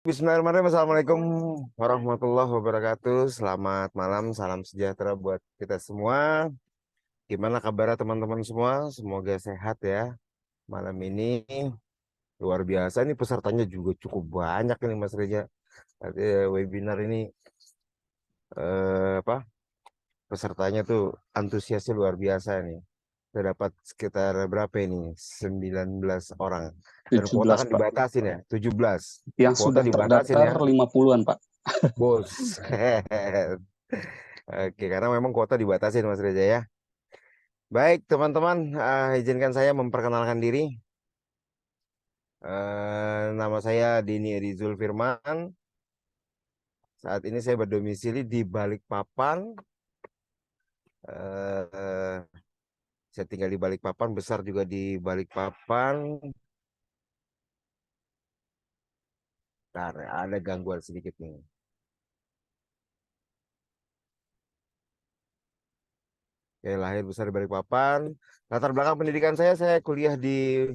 Bismillahirrahmanirrahim. Assalamualaikum warahmatullahi wabarakatuh. Selamat malam, salam sejahtera buat kita semua. Gimana kabarnya teman-teman semua? Semoga sehat ya. Malam ini luar biasa. Ini pesertanya juga cukup banyak ini Mas Reza. Nanti, webinar ini apa? Pesertanya tuh antusiasnya luar biasa nih. Saya dapat sekitar berapa ini? 19 orang. Dan kuota 17, kan Pak. dibatasin ya, 17. Yang Kuota sudah dibatasin terdaftar ya. 50-an, Pak. Bos. Oke, karena memang kuota dibatasi Mas Reza ya. Baik, teman-teman, izinkan saya memperkenalkan diri. Nama saya Dini Rizul Firman. Saat ini saya berdomisili di Balikpapan. Eh, saya tinggal di Balikpapan, besar juga di Balikpapan. Ntar, ada gangguan sedikit nih. Oke, lahir besar di Balikpapan. Latar belakang pendidikan saya kuliah di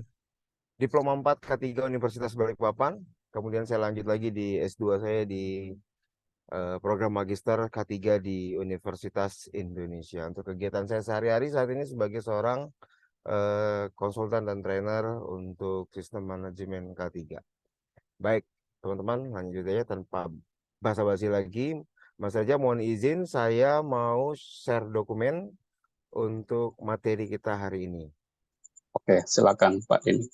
Diploma 4 K3 Universitas Balikpapan. Kemudian saya lanjut lagi di S2 saya di program Magister K3 di Universitas Indonesia. Untuk kegiatan saya sehari-hari saat ini sebagai seorang konsultan dan trainer untuk sistem manajemen K3. Baik, teman-teman, lanjut aja tanpa basa-basi lagi. Mas Raja, mohon izin saya mau share dokumen untuk materi kita hari ini. Oke, silakan, Pak Dini.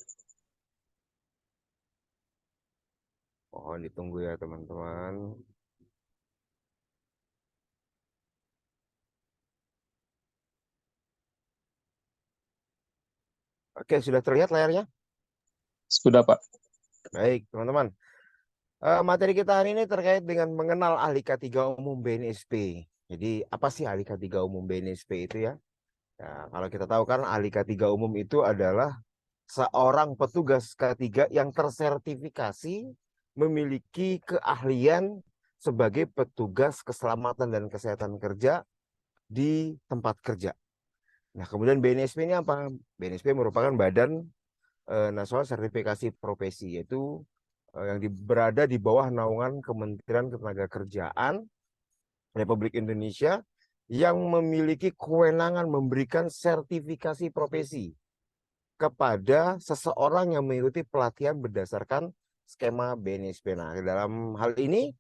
Mohon ditunggu ya, teman-teman. Oke, sudah terlihat layarnya? Sudah, Pak. Baik, teman-teman. Materi kita hari ini terkait dengan mengenal ahli K3 umum BNSP. Jadi, apa sih ahli K3 umum BNSP itu ya? Nah, kalau kita tahu kan ahli K3 umum itu adalah seorang petugas K3 yang tersertifikasi memiliki keahlian sebagai petugas keselamatan dan kesehatan kerja di tempat kerja. Nah, kemudian BNSP ini apa? BNSP merupakan Badan Nasional Sertifikasi Profesi, yaitu yang berada di bawah naungan Kementerian Ketenagakerjaan Republik Indonesia yang memiliki kewenangan memberikan sertifikasi profesi kepada seseorang yang mengikuti pelatihan berdasarkan skema BNSP. Nah, dalam hal ini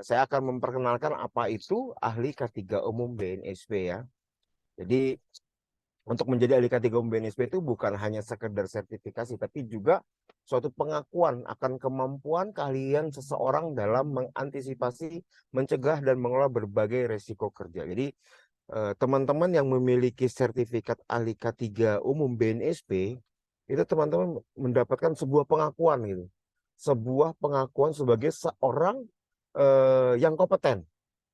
saya akan memperkenalkan apa itu ahli K3 umum BNSP ya. Jadi untuk menjadi ahli K3 umum BNSP itu bukan hanya sekedar sertifikasi, tapi juga suatu pengakuan akan kemampuan keahlian seseorang dalam mengantisipasi, mencegah, dan mengelola berbagai resiko kerja. Jadi teman-teman yang memiliki sertifikat ahli K3 umum BNSP, itu teman-teman mendapatkan sebuah pengakuan gitu. Sebuah pengakuan sebagai seorang yang kompeten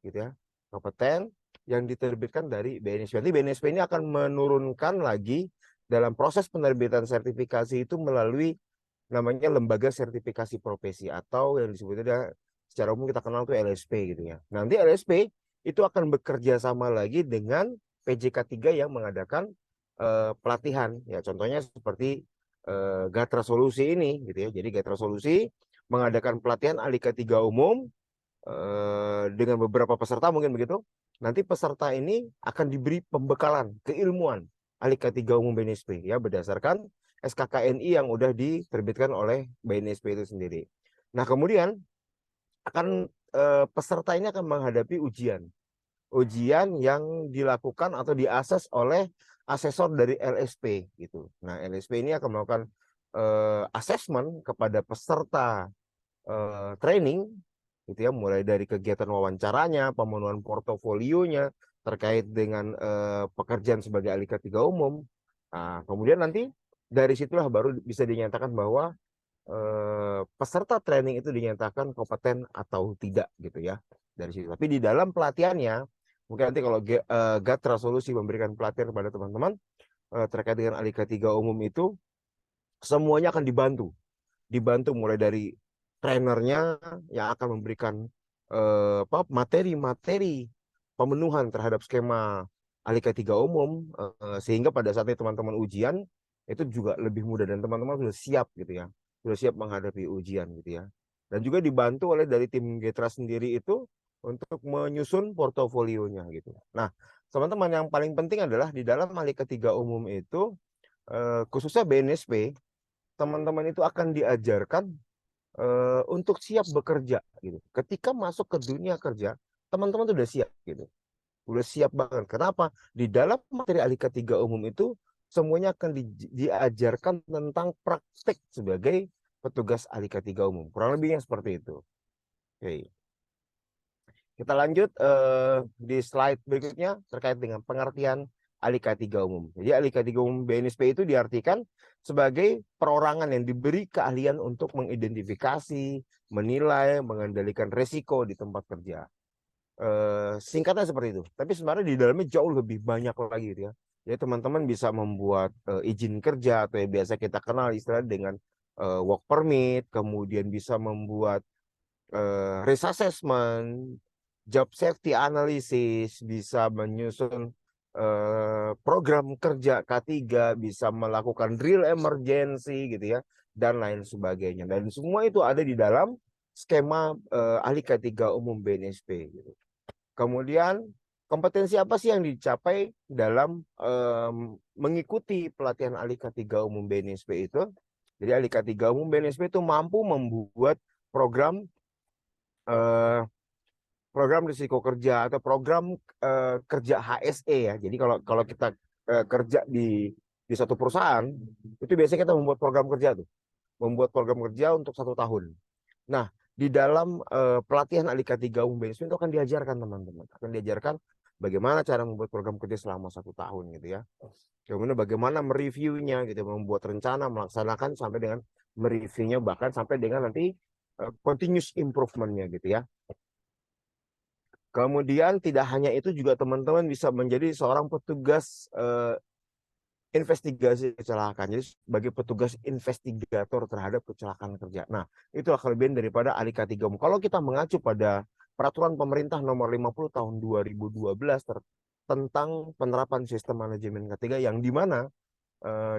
gitu ya. Kompeten yang diterbitkan dari BNSP. Nanti BNSP ini akan menurunkan lagi dalam proses penerbitan sertifikasi itu melalui namanya lembaga sertifikasi profesi atau yang disebutnya secara umum kita kenal tuh LSP gitu ya. Nanti LSP itu akan bekerja sama lagi dengan PJK3 yang mengadakan pelatihan ya, contohnya seperti Gatra Solusi ini gitu ya. Jadi Gatra Solusi mengadakan pelatihan ahli K3 umum dengan beberapa peserta mungkin begitu. Nanti peserta ini akan diberi pembekalan keilmuan ahli K3 umum BNSP ya berdasarkan SKKNI yang udah diterbitkan oleh BNSP itu sendiri. Nah, kemudian akan peserta ini akan menghadapi ujian. Ujian yang dilakukan atau diakses oleh asesor dari LSP gitu. Nah, LSP ini akan melakukan asesmen kepada peserta training gitu ya, mulai dari kegiatan wawancaranya, pemenuhan portofolionya terkait dengan pekerjaan sebagai ahli K3 umum. Nah, kemudian nanti dari situlah baru bisa dinyatakan bahwa peserta training itu dinyatakan kompeten atau tidak gitu ya dari situ. Tapi di dalam pelatihannya mungkin nanti kalau Gatra Solusi memberikan pelatihan kepada teman-teman terkait dengan ahli K3 umum itu semuanya akan dibantu mulai dari trainernya yang akan memberikan materi-materi pemenuhan terhadap skema ahli K3 umum sehingga pada saatnya teman-teman ujian itu juga lebih mudah dan teman-teman sudah siap gitu ya, sudah siap menghadapi ujian gitu ya. dan juga dibantu oleh dari tim Getra sendiri itu untuk menyusun portofolionya gitu. Nah, teman-teman, yang paling penting adalah di dalam Alika 3 umum itu khususnya BNSP, teman-teman itu akan diajarkan untuk siap bekerja gitu. Ketika masuk ke dunia kerja, teman-teman tuh udah siap gitu. Udah siap banget. Kenapa? Di dalam materi Alika 3 umum itu semuanya akan diajarkan tentang praktek sebagai petugas Alika 3 umum. Kurang lebihnya seperti itu. Oke. Kita lanjut di slide berikutnya terkait dengan pengertian Alika 3 umum. Jadi Alika 3 umum BNSP itu diartikan sebagai perorangan yang diberi keahlian untuk mengidentifikasi, menilai, mengendalikan resiko di tempat kerja. Singkatnya seperti itu. Tapi sebenarnya di dalamnya jauh lebih banyak lagi gitu ya. Jadi teman-teman bisa membuat izin kerja atau yang biasa kita kenal istilah dengan work permit, kemudian bisa membuat risk assessment, job safety analysis, bisa menyusun program kerja K3, bisa melakukan real emergency gitu ya, dan lain sebagainya. Dan semua itu ada di dalam skema ahli K3 umum BNSP gitu. Kemudian kompetensi apa sih yang dicapai dalam mengikuti pelatihan ahli K3 umum BNSP itu? Jadi ahli K3 umum BNSP itu mampu membuat program eh, program risiko kerja atau program kerja HSE ya. Jadi kalau kalau kita kerja di satu perusahaan, itu biasanya kita membuat program kerja tuh, membuat program kerja untuk 1 tahun. Nah, di dalam pelatihan Alika 3 Umum BNSP itu akan diajarkan teman-teman, akan diajarkan bagaimana cara membuat program kerja selama 1 tahun gitu ya. Kemudian bagaimana mereviewnya gitu, membuat rencana, melaksanakan sampai dengan mereviewnya, bahkan sampai dengan nanti continuous improvementnya gitu ya. Kemudian tidak hanya itu, juga teman-teman bisa menjadi seorang petugas investigasi kecelakaan. Jadi sebagai petugas investigator terhadap kecelakaan kerja. Nah, itulah kelebihan daripada Alika 3 umum. Kalau kita mengacu pada peraturan pemerintah nomor 50 tahun 2012 tentang penerapan sistem manajemen K3, yang dimana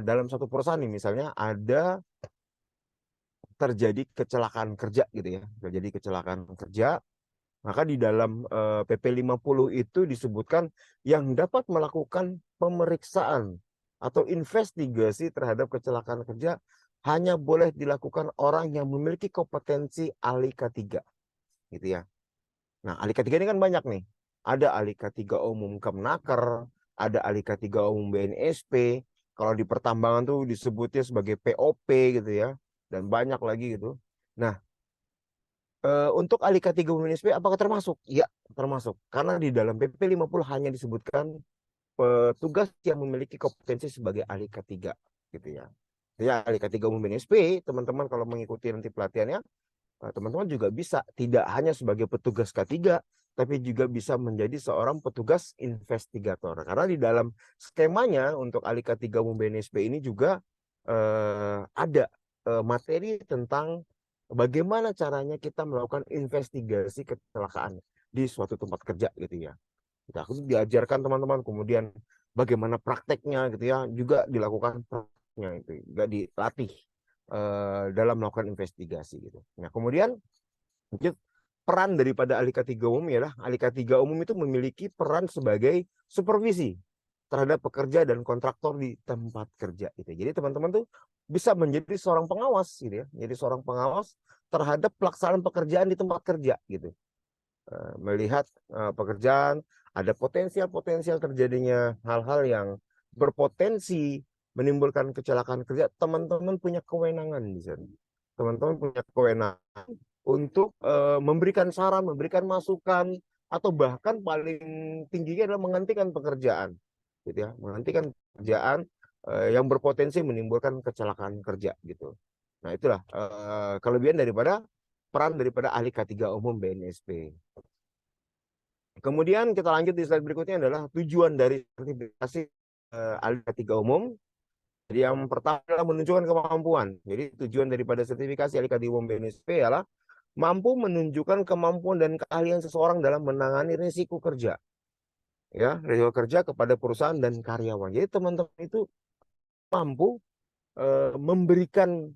dalam satu perusahaan nih misalnya ada terjadi kecelakaan kerja gitu ya, terjadi kecelakaan kerja, maka di dalam PP 50 itu disebutkan yang dapat melakukan pemeriksaan atau investigasi terhadap kecelakaan kerja hanya boleh dilakukan orang yang memiliki kompetensi ahli K3 gitu ya. Nah, ahli K3 ini kan banyak nih. Ada ahli K3 umum Kemnaker, ada ahli K3 umum BNSP. Kalau di pertambangan tuh disebutnya sebagai POP gitu ya. Dan banyak lagi gitu. Nah, untuk ahli K3 umum BNSP apakah termasuk? Iya, termasuk. Karena di dalam PP 50 hanya disebutkan petugas yang memiliki kompetensi sebagai ahli K3 gitu ya. Ya, ahli K3 umum BNSP, teman-teman kalau mengikuti nanti pelatihannya, teman-teman juga bisa tidak hanya sebagai petugas K3, tapi juga bisa menjadi seorang petugas investigator. Karena di dalam skemanya untuk ahli K3 umum BNSP ini juga ada materi tentang bagaimana caranya kita melakukan investigasi kecelakaan di suatu tempat kerja gitu ya. Kita harus diajarkan teman-teman, kemudian bagaimana prakteknya gitu ya, juga dilakukan prakteknya itu, juga dilatih dalam melakukan investigasi gitu. Nah, kemudian peran daripada ahli K3 umum ya, ahli K3 umum itu memiliki peran sebagai supervisi terhadap pekerja dan kontraktor di tempat kerja itu. Jadi teman-teman tuh bisa menjadi seorang pengawas gitu ya, jadi seorang pengawas terhadap pelaksanaan pekerjaan di tempat kerja gitu. Melihat pekerjaan ada potensial terjadinya hal-hal yang berpotensi menimbulkan kecelakaan kerja, teman-teman punya kewenangan di sana. Teman-teman punya kewenangan untuk memberikan saran, memberikan masukan, atau bahkan paling tingginya adalah menghentikan pekerjaan, gitu ya, menghentikan pekerjaan yang berpotensi menimbulkan kecelakaan kerja gitu. Nah, itulah kelebihan daripada peran daripada ahli K3 umum BNSP. Kemudian kita lanjut di slide berikutnya adalah tujuan dari sertifikasi ahli K3 umum. Jadi yang pertama adalah menunjukkan kemampuan. Jadi tujuan daripada sertifikasi ahli K3 umum BNSP adalah mampu menunjukkan kemampuan dan keahlian seseorang dalam menangani risiko kerja. Ya, risiko kerja kepada perusahaan dan karyawan. Jadi teman-teman itu mampu memberikan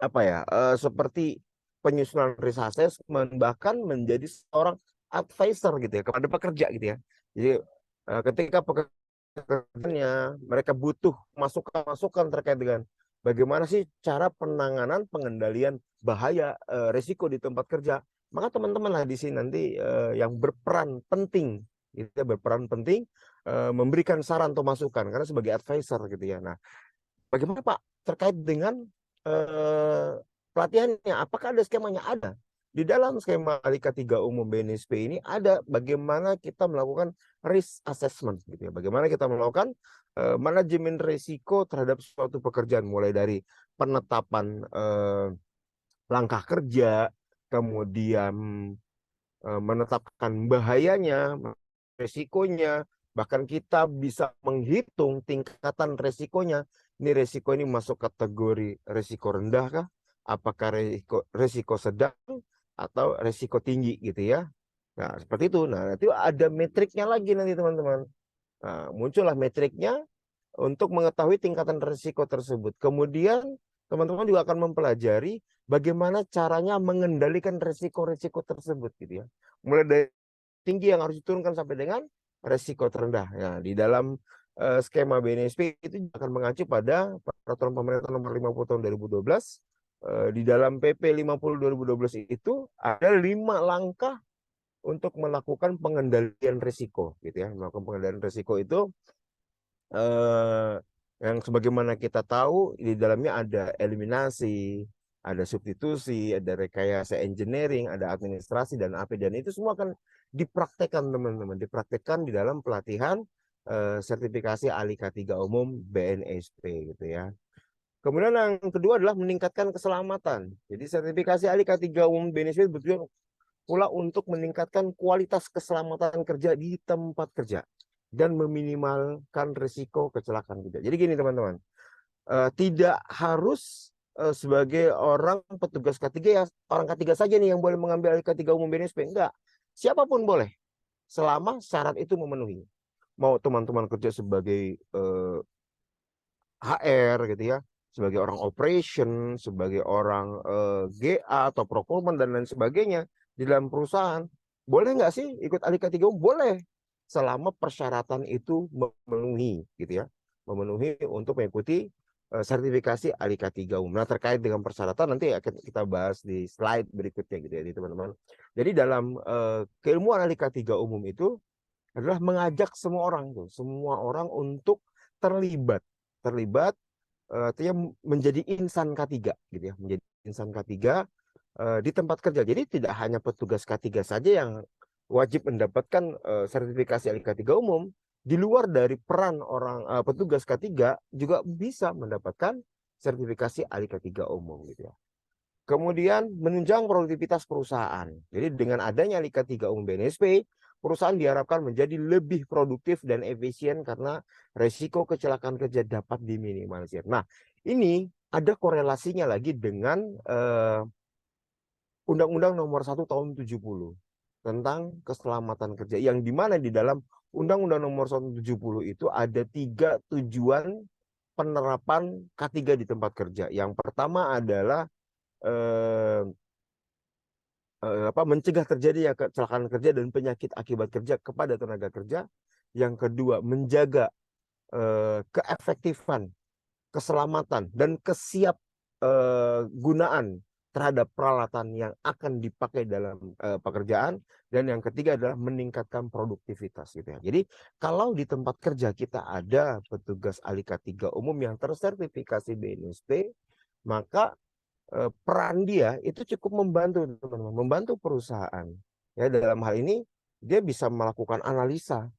apa ya, seperti penyusunan risk assessment, bahkan menjadi seorang advisor gitu ya kepada pekerja gitu ya. Jadi ketika pekerjaannya mereka butuh masukan-masukan terkait dengan bagaimana sih cara penanganan pengendalian bahaya risiko di tempat kerja, maka teman-teman lah di sini nanti yang berperan penting gitu ya, berperan penting memberikan saran atau masukan karena sebagai advisor gitu ya. Nah, bagaimana Pak terkait dengan pelatihannya? Apakah ada skemanya? Ada. Di dalam skema Alika 3 Umum BNSP ini ada bagaimana kita melakukan risk assessment gitu ya. Bagaimana kita melakukan manajemen risiko terhadap suatu pekerjaan mulai dari penetapan langkah kerja, kemudian menetapkan bahayanya, resikonya, bahkan kita bisa menghitung tingkatan resikonya. Ini resiko ini masuk kategori resiko rendah kah? Apakah resiko sedang atau resiko tinggi gitu ya. Nah, seperti itu. Nah, itu ada metriknya lagi nanti teman-teman. Nah, muncullah metriknya untuk mengetahui tingkatan risiko tersebut. Kemudian teman-teman juga akan mempelajari bagaimana caranya mengendalikan risiko-risiko tersebut gitu ya. Mulai dari tinggi yang harus diturunkan sampai dengan risiko terendah. Nah, di dalam skema BNSP itu akan mengacu pada peraturan pemerintah nomor 50 tahun 2012. Di dalam PP 50 2012 itu ada 5 langkah untuk melakukan pengendalian risiko gitu ya. Melakukan pengendalian risiko itu yang sebagaimana kita tahu di dalamnya ada eliminasi, ada substitusi, ada rekayasa engineering, ada administrasi dan AP, dan itu semua akan dipraktekkan teman-teman, dipraktekkan di dalam pelatihan sertifikasi ahli K3 umum BNSP gitu ya. Kemudian yang kedua adalah meningkatkan keselamatan. Jadi sertifikasi ahli K3 umum BNSP bertujuan pula untuk meningkatkan kualitas keselamatan kerja di tempat kerja dan meminimalkan risiko kecelakaan kerja. Jadi gini teman-teman, tidak harus sebagai orang petugas K3 ya orang K3 saja nih yang boleh mengambil K3 umum BNSP. Enggak, siapapun boleh selama syarat itu memenuhi. Mau teman-teman kerja sebagai HR gitu ya, sebagai orang operation, sebagai orang GA atau procurement dan lain sebagainya di dalam perusahaan, boleh nggak sih ikut ahli K3 umum? Boleh, selama persyaratan itu memenuhi gitu ya, memenuhi untuk mengikuti sertifikasi ahli K3 umum. Nah, terkait dengan persyaratan nanti akan kita bahas di slide berikutnya gitu ya teman-teman. Jadi dalam keilmuan ahli K3 umum itu adalah mengajak semua orang untuk terlibat artinya menjadi insan K3 gitu ya, menjadi insan K3 di tempat kerja. Jadi tidak hanya petugas K3 saja yang wajib mendapatkan sertifikasi ahli K3 umum, di luar dari peran orang petugas K3 juga bisa mendapatkan sertifikasi ahli K3 umum gitu ya. Kemudian menunjang produktivitas perusahaan. Jadi dengan adanya ahli K3 umum BNSP, perusahaan diharapkan menjadi lebih produktif dan efisien karena resiko kecelakaan kerja dapat diminimalisir. Nah, ini ada korelasinya lagi dengan Undang-Undang Nomor 1 Tahun 70 tentang keselamatan kerja, yang dimana di dalam Undang-Undang Nomor 170 itu ada 3 tujuan penerapan K3 di tempat kerja. Yang pertama adalah mencegah terjadinya kecelakaan kerja dan penyakit akibat kerja kepada tenaga kerja. Yang kedua, menjaga keefektifan, keselamatan, dan kesiap gunaan terhadap peralatan yang akan dipakai dalam pekerjaan. Dan yang ketiga adalah meningkatkan produktivitas gitu ya. Jadi kalau di tempat kerja kita ada petugas ahli K3 umum yang tersertifikasi BNSP, maka peran dia itu cukup membantu teman-teman, membantu perusahaan. Ya, dalam hal ini dia bisa melakukan analisa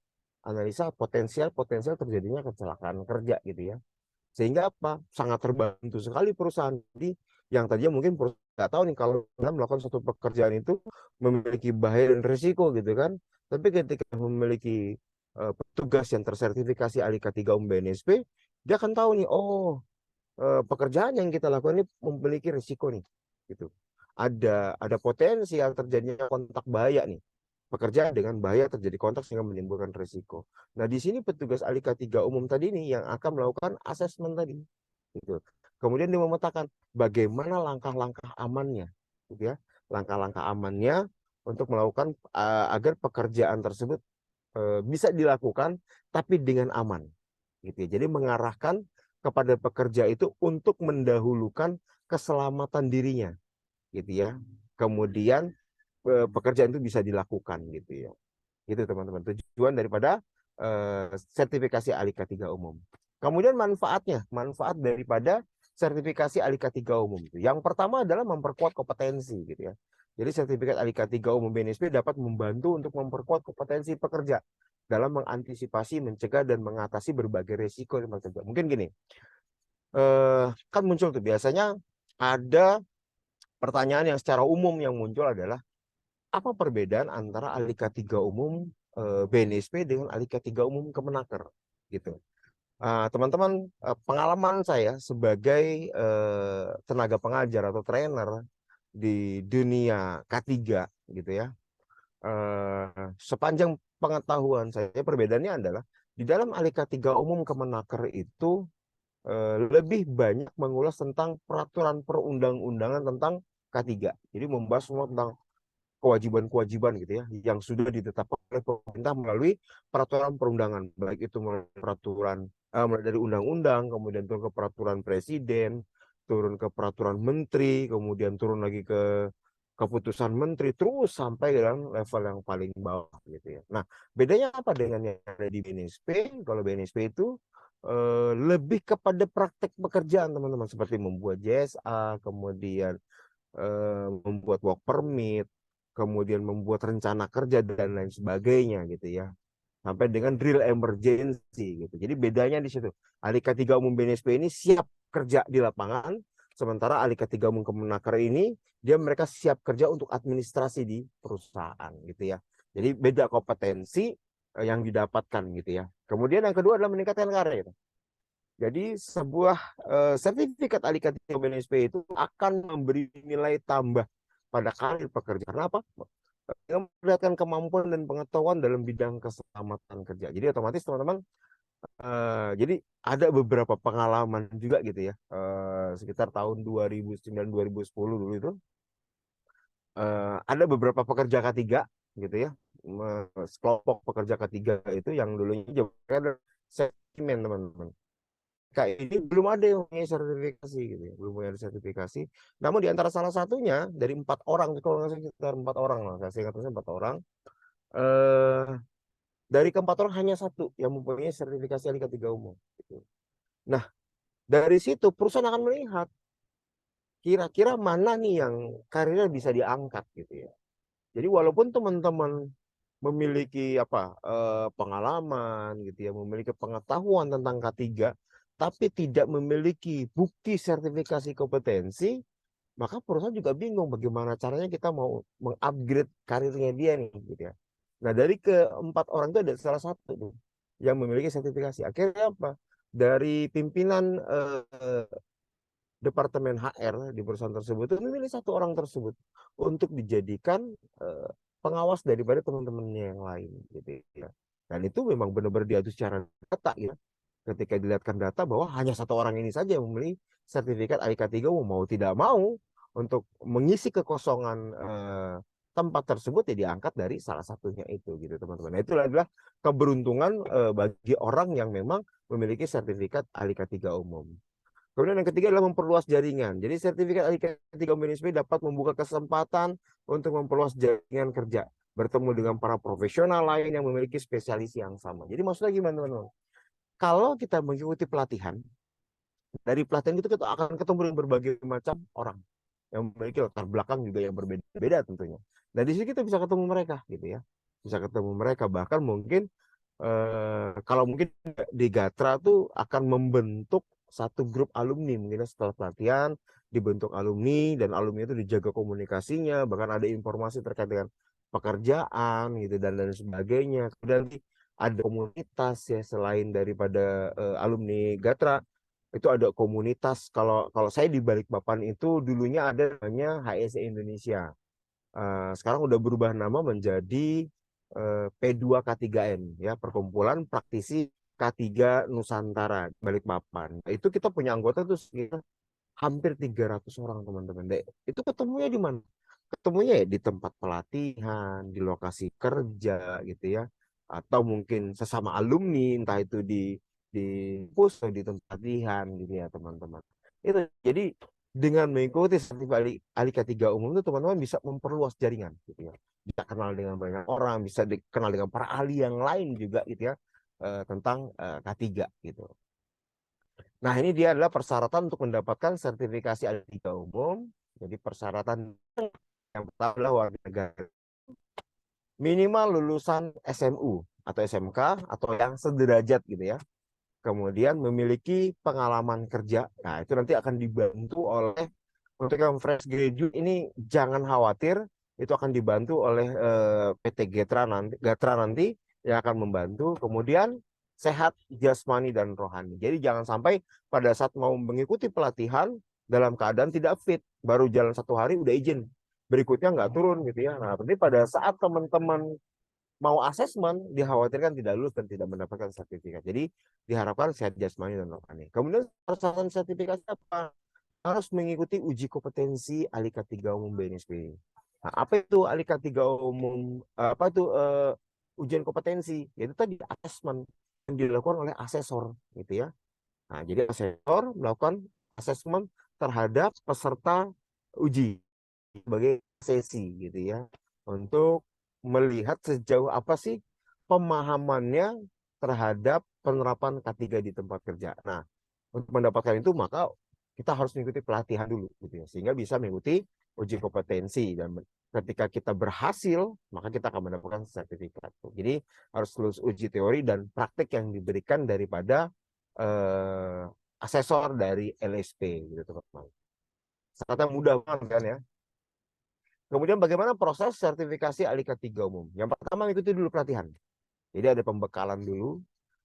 potensial terjadinya kecelakaan kerja gitu ya. Sehingga apa? Sangat terbantu sekali perusahaan. Jadi yang tadinya mungkin perusahaan nggak tahu nih kalau melakukan suatu pekerjaan itu memiliki bahaya dan risiko gitu kan. Tapi ketika memiliki petugas yang tersertifikasi ahli K3 umum BNSP, dia akan tahu nih, oh pekerjaan yang kita lakukan ini memiliki risiko nih, gitu. Ada potensial terjadinya kontak bahaya nih. Pekerjaan dengan bahaya terjadi kontak sehingga menimbulkan risiko. Nah, di sini petugas ahli K3 umum tadi nih yang akan melakukan asesmen tadi, gitu. Kemudian dia memetakan bagaimana langkah-langkah amannya gitu ya, langkah-langkah amannya untuk melakukan agar pekerjaan tersebut bisa dilakukan tapi dengan aman gitu ya. Jadi mengarahkan kepada pekerja itu untuk mendahulukan keselamatan dirinya gitu ya. Kemudian pekerjaan itu bisa dilakukan gitu ya. Gitu teman-teman. Tujuan daripada sertifikasi ahli K3 umum. Kemudian manfaat daripada sertifikasi ahli K3 umum itu. Yang pertama adalah memperkuat kompetensi gitu ya. Jadi sertifikat ahli K3 umum BNSP dapat membantu untuk memperkuat kompetensi pekerja dalam mengantisipasi, mencegah dan mengatasi berbagai risiko di tempat kerja. Mungkin gini, kan muncul tuh biasanya ada pertanyaan yang secara umum yang muncul adalah apa perbedaan antara ahli K3 umum BNSP dengan ahli K3 umum Kemenaker gitu. Teman-teman, pengalaman saya sebagai tenaga pengajar atau trainer di dunia K3 gitu ya. Sepanjang pengetahuan saya perbedaannya adalah di dalam ahli K3 umum Kemenaker itu lebih banyak mengulas tentang peraturan perundang-undangan tentang K3. Jadi membahas semua tentang kewajiban-kewajiban gitu ya yang sudah ditetapkan oleh pemerintah melalui peraturan perundangan, baik itu peraturan mulai dari undang-undang, kemudian turun ke peraturan presiden, turun ke peraturan menteri, kemudian turun lagi ke keputusan menteri, terus sampai dengan level yang paling bawah gitu ya. Nah, bedanya apa dengan yang ada di BNSP? Kalau BNSP itu lebih kepada praktek pekerjaan teman-teman, seperti membuat JSA, kemudian membuat work permit, kemudian membuat rencana kerja dan lain sebagainya gitu ya. Sampai dengan drill emergency gitu. Jadi bedanya di situ. Ahli K3 umum BNSP ini siap kerja di lapangan, sementara ahli K3 umum Kemenaker ini mereka siap kerja untuk administrasi di perusahaan gitu ya. Jadi beda kompetensi yang didapatkan gitu ya. Kemudian yang kedua adalah meningkatkan karir. Jadi sebuah sertifikat ahli K3 BNSP itu akan memberi nilai tambah pada karir pekerja. Karena apa? Yang memperlihatkan kemampuan dan pengetahuan dalam bidang keselamatan kerja. Jadi otomatis teman-teman, jadi ada beberapa pengalaman juga gitu ya. Sekitar tahun 2009-2010 dulu itu ada beberapa pekerja K3 gitu ya. Sekelompok pekerja K3 itu yang dulunya jabatannya adalah seniman teman-teman. Kayak ini belum ada yang punya sertifikasi gitu ya, belum punya sertifikasi. Namun di antara salah satunya dari 4 orang, kalau nggak salah sekitar 4 orang lah, saya ingatnya 4 orang. Eh, dari keempat orang hanya satu yang mempunyai sertifikasi ahli K3 umum. Gitu. Nah, dari situ perusahaan akan melihat kira-kira mana nih yang karirnya bisa diangkat gitu ya. Jadi walaupun teman-teman memiliki pengalaman gitu ya, memiliki pengetahuan tentang K3, tapi tidak memiliki bukti sertifikasi kompetensi, maka perusahaan juga bingung bagaimana caranya kita mau mengupgrade karirnya dia nih gitu ya. Nah, dari keempat orang itu ada salah satu tuh yang memiliki sertifikasi. Akhirnya apa? Dari pimpinan departemen HR di perusahaan tersebut itu memilih satu orang tersebut untuk dijadikan eh, pengawas daripada teman-temannya yang lain gitu ya. Dan itu memang benar-benar diadu secara data ya. Ketika dilihatkan data bahwa hanya satu orang ini saja yang memiliki sertifikat IK3 mau tidak mau untuk mengisi kekosongan tempat tersebut ya diangkat dari salah satunya itu gitu teman-teman. Nah, itu adalah keberuntungan bagi orang yang memang memiliki sertifikat ahli K3 umum. Kemudian yang ketiga adalah memperluas jaringan. Jadi sertifikat IK3 BNSP dapat membuka kesempatan untuk memperluas jaringan kerja. Bertemu dengan para profesional lain yang memiliki spesialis yang sama. Jadi maksudnya gimana teman-teman? Kalau kita mengikuti pelatihan, dari pelatihan itu kita akan ketemu dengan berbagai macam orang. Yang memiliki latar belakang juga yang berbeda-beda tentunya. Dan di sini kita bisa ketemu mereka gitu ya. Bisa ketemu mereka. Bahkan mungkin kalau mungkin di Gatra tuh akan membentuk satu grup alumni mungkin setelah pelatihan dibentuk alumni dan alumni itu dijaga komunikasinya, bahkan ada informasi terkait dengan pekerjaan gitu dan lain sebagainya. Kemudian ada komunitas ya selain daripada alumni Gatra itu ada komunitas. Kalau saya di Balikpapan itu dulunya ada namanya HSE Indonesia. Sekarang udah berubah nama menjadi P2K3N ya, Perkumpulan Praktisi K3 Nusantara Balikpapan. Itu kita punya anggota tuh sekitar hampir 300 orang teman-teman. Itu ketemunya di mana? ketemunya ya di tempat pelatihan, di lokasi kerja gitu ya, atau mungkin sesama alumni, entah itu di kampus atau di tempat latihan gitu ya teman-teman. Itu jadi dengan mengikuti sertifikasi Alika 3 umum itu teman-teman bisa memperluas jaringan gitu ya. Bisa kenal dengan banyak orang, bisa dikenal dengan para ahli yang lain juga gitu ya, tentang K3 gitu. Nah, ini dia adalah persyaratan untuk mendapatkan sertifikasi Alika 3 umum. Jadi persyaratan yang pertama adalah warga negara minimal lulusan SMU atau SMK atau yang sederajat gitu ya. Kemudian memiliki pengalaman kerja. Nah, itu nanti akan dibantu oleh untuk yang fresh graduate ini jangan khawatir, itu akan dibantu oleh PT Gatra nanti yang akan membantu. Kemudian sehat jasmani dan rohani. Jadi jangan sampai pada saat mau mengikuti pelatihan dalam keadaan tidak fit, baru jalan 1 hari udah izin, berikutnya nggak turun gitu ya. Nah, berarti pada saat teman-teman mau asesmen dikhawatirkan tidak lulus dan tidak mendapatkan sertifikat. Jadi diharapkan sehat jasmani dan rohani. Kemudian persyaratan sertifikasi apa? Harus mengikuti uji kompetensi Alika 3 umum BNSP. Nah, apa itu Alika 3 umum? Apa itu ujian kompetensi? Yaitu tadi asesmen yang dilakukan oleh asesor gitu ya. Nah, jadi asesor melakukan asesmen terhadap peserta uji sebagai sesi gitu ya, untuk melihat sejauh apa sih pemahamannya terhadap penerapan K3 di tempat kerja. Nah, untuk mendapatkan itu maka kita harus mengikuti pelatihan dulu gitu ya, sehingga bisa mengikuti uji kompetensi dan ketika kita berhasil maka kita akan mendapatkan sertifikat. Jadi harus lulus uji teori dan praktik yang diberikan daripada asesor dari LSP gitu teman-teman. Sangat mudah banget kan ya. Kemudian bagaimana proses sertifikasi Alika 3 umum? Yang pertama mengikuti dulu pelatihan. Jadi ada pembekalan dulu.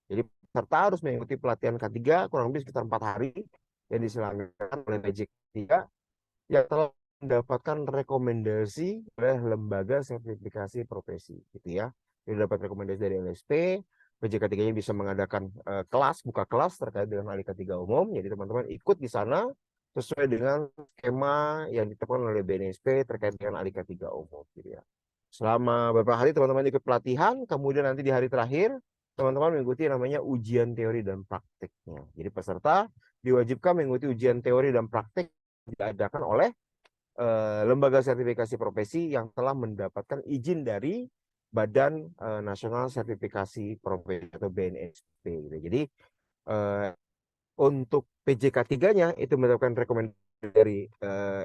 Jadi peserta harus mengikuti pelatihan K3 kurang lebih sekitar 4 hari yang diselenggarakan oleh PJ K3 yang telah mendapatkan rekomendasi oleh lembaga sertifikasi profesi gitu ya. Jadi dapat rekomendasi dari LSP, PJK3-nya bisa mengadakan kelas, buka kelas terkait dengan Alika 3 umum. Jadi teman-teman ikut di sana sesuai dengan skema yang ditetapkan oleh BNSP terkait dengan Alika 3 umum gitu ya. Selama beberapa hari teman-teman ikut pelatihan, kemudian nanti di hari terakhir teman-teman mengikuti namanya ujian teori dan praktiknya. Jadi peserta diwajibkan mengikuti ujian teori dan praktik diadakan oleh lembaga sertifikasi profesi yang telah mendapatkan izin dari Badan Nasional Sertifikasi Profesi atau BNSP gitu. Jadi untuk PJK 3-nya itu mendapatkan rekomendasi dari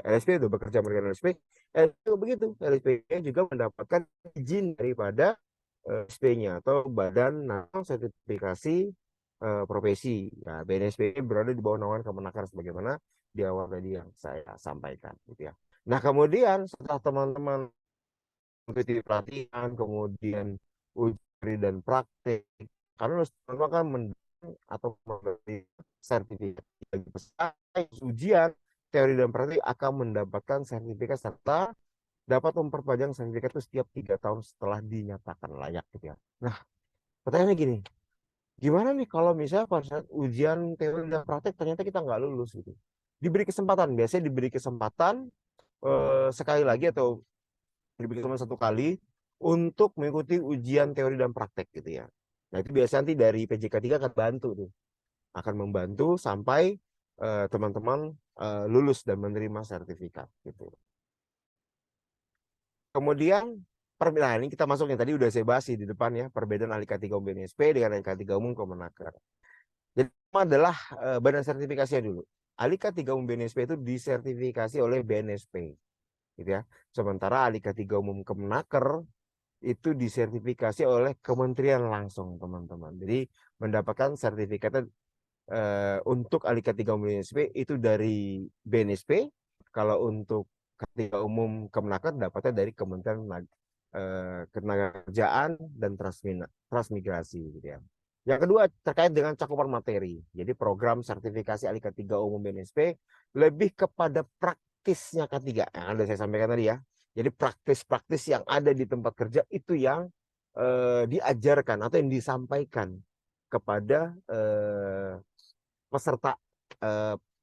LSP, itu bekerja dengan LSP. LSP begitu, LSP juga mendapatkan izin daripada SP-nya atau Badan Nasional Sertifikasi Profesi. Nah, BNSP berada di bawah naungan Kemenaker sebagaimana di awal tadi yang saya sampaikan gitu ya. Nah, kemudian setelah teman-teman mengikuti pelatihan, kemudian uji dan praktik, karena teman-teman kan atau memberi sertifikat bagi peserta ujian teori dan praktik akan mendapatkan sertifikat serta dapat memperpanjang sertifikat itu setiap 3 tahun setelah dinyatakan layak gitu ya. Nah, pertanyaannya gini, gimana nih kalau misalnya pada saat ujian teori dan praktek ternyata kita nggak lulus gitu? Diberi kesempatan, biasanya diberi kesempatan sekali lagi atau diberi kesempatan 1 kali untuk mengikuti ujian teori dan praktek gitu ya. Nah itu biasanya nanti dari PJK 3 akan bantu tuh, akan membantu sampai teman-teman lulus dan menerima sertifikat gitu. Kemudian nah ini kita masuk yang tadi udah saya bahas di depan ya, perbedaan Alika 3 umum BNSP dengan Alika 3 umum Kemenaker. Jadi adalah badan sertifikasinya dulu. Alika 3 umum BNSP itu disertifikasi oleh BNSP gitu ya. Sementara Alika 3 umum Kemenaker itu disertifikasi oleh kementerian langsung teman-teman. Jadi mendapatkan sertifikatnya untuk Alika 3 umum BNSP itu dari BNSP. Kalau untuk K3 umum Kemenaker dapatnya dari Kementerian Ketenagakerjaan dan Transmigrasi gitu ya. Yang kedua terkait dengan cakupan materi. Jadi program sertifikasi Alika 3 umum BNSP lebih kepada praktisnya K3 yang ada saya sampaikan tadi ya. Jadi praktis-praktis yang ada di tempat kerja itu yang diajarkan atau yang disampaikan kepada peserta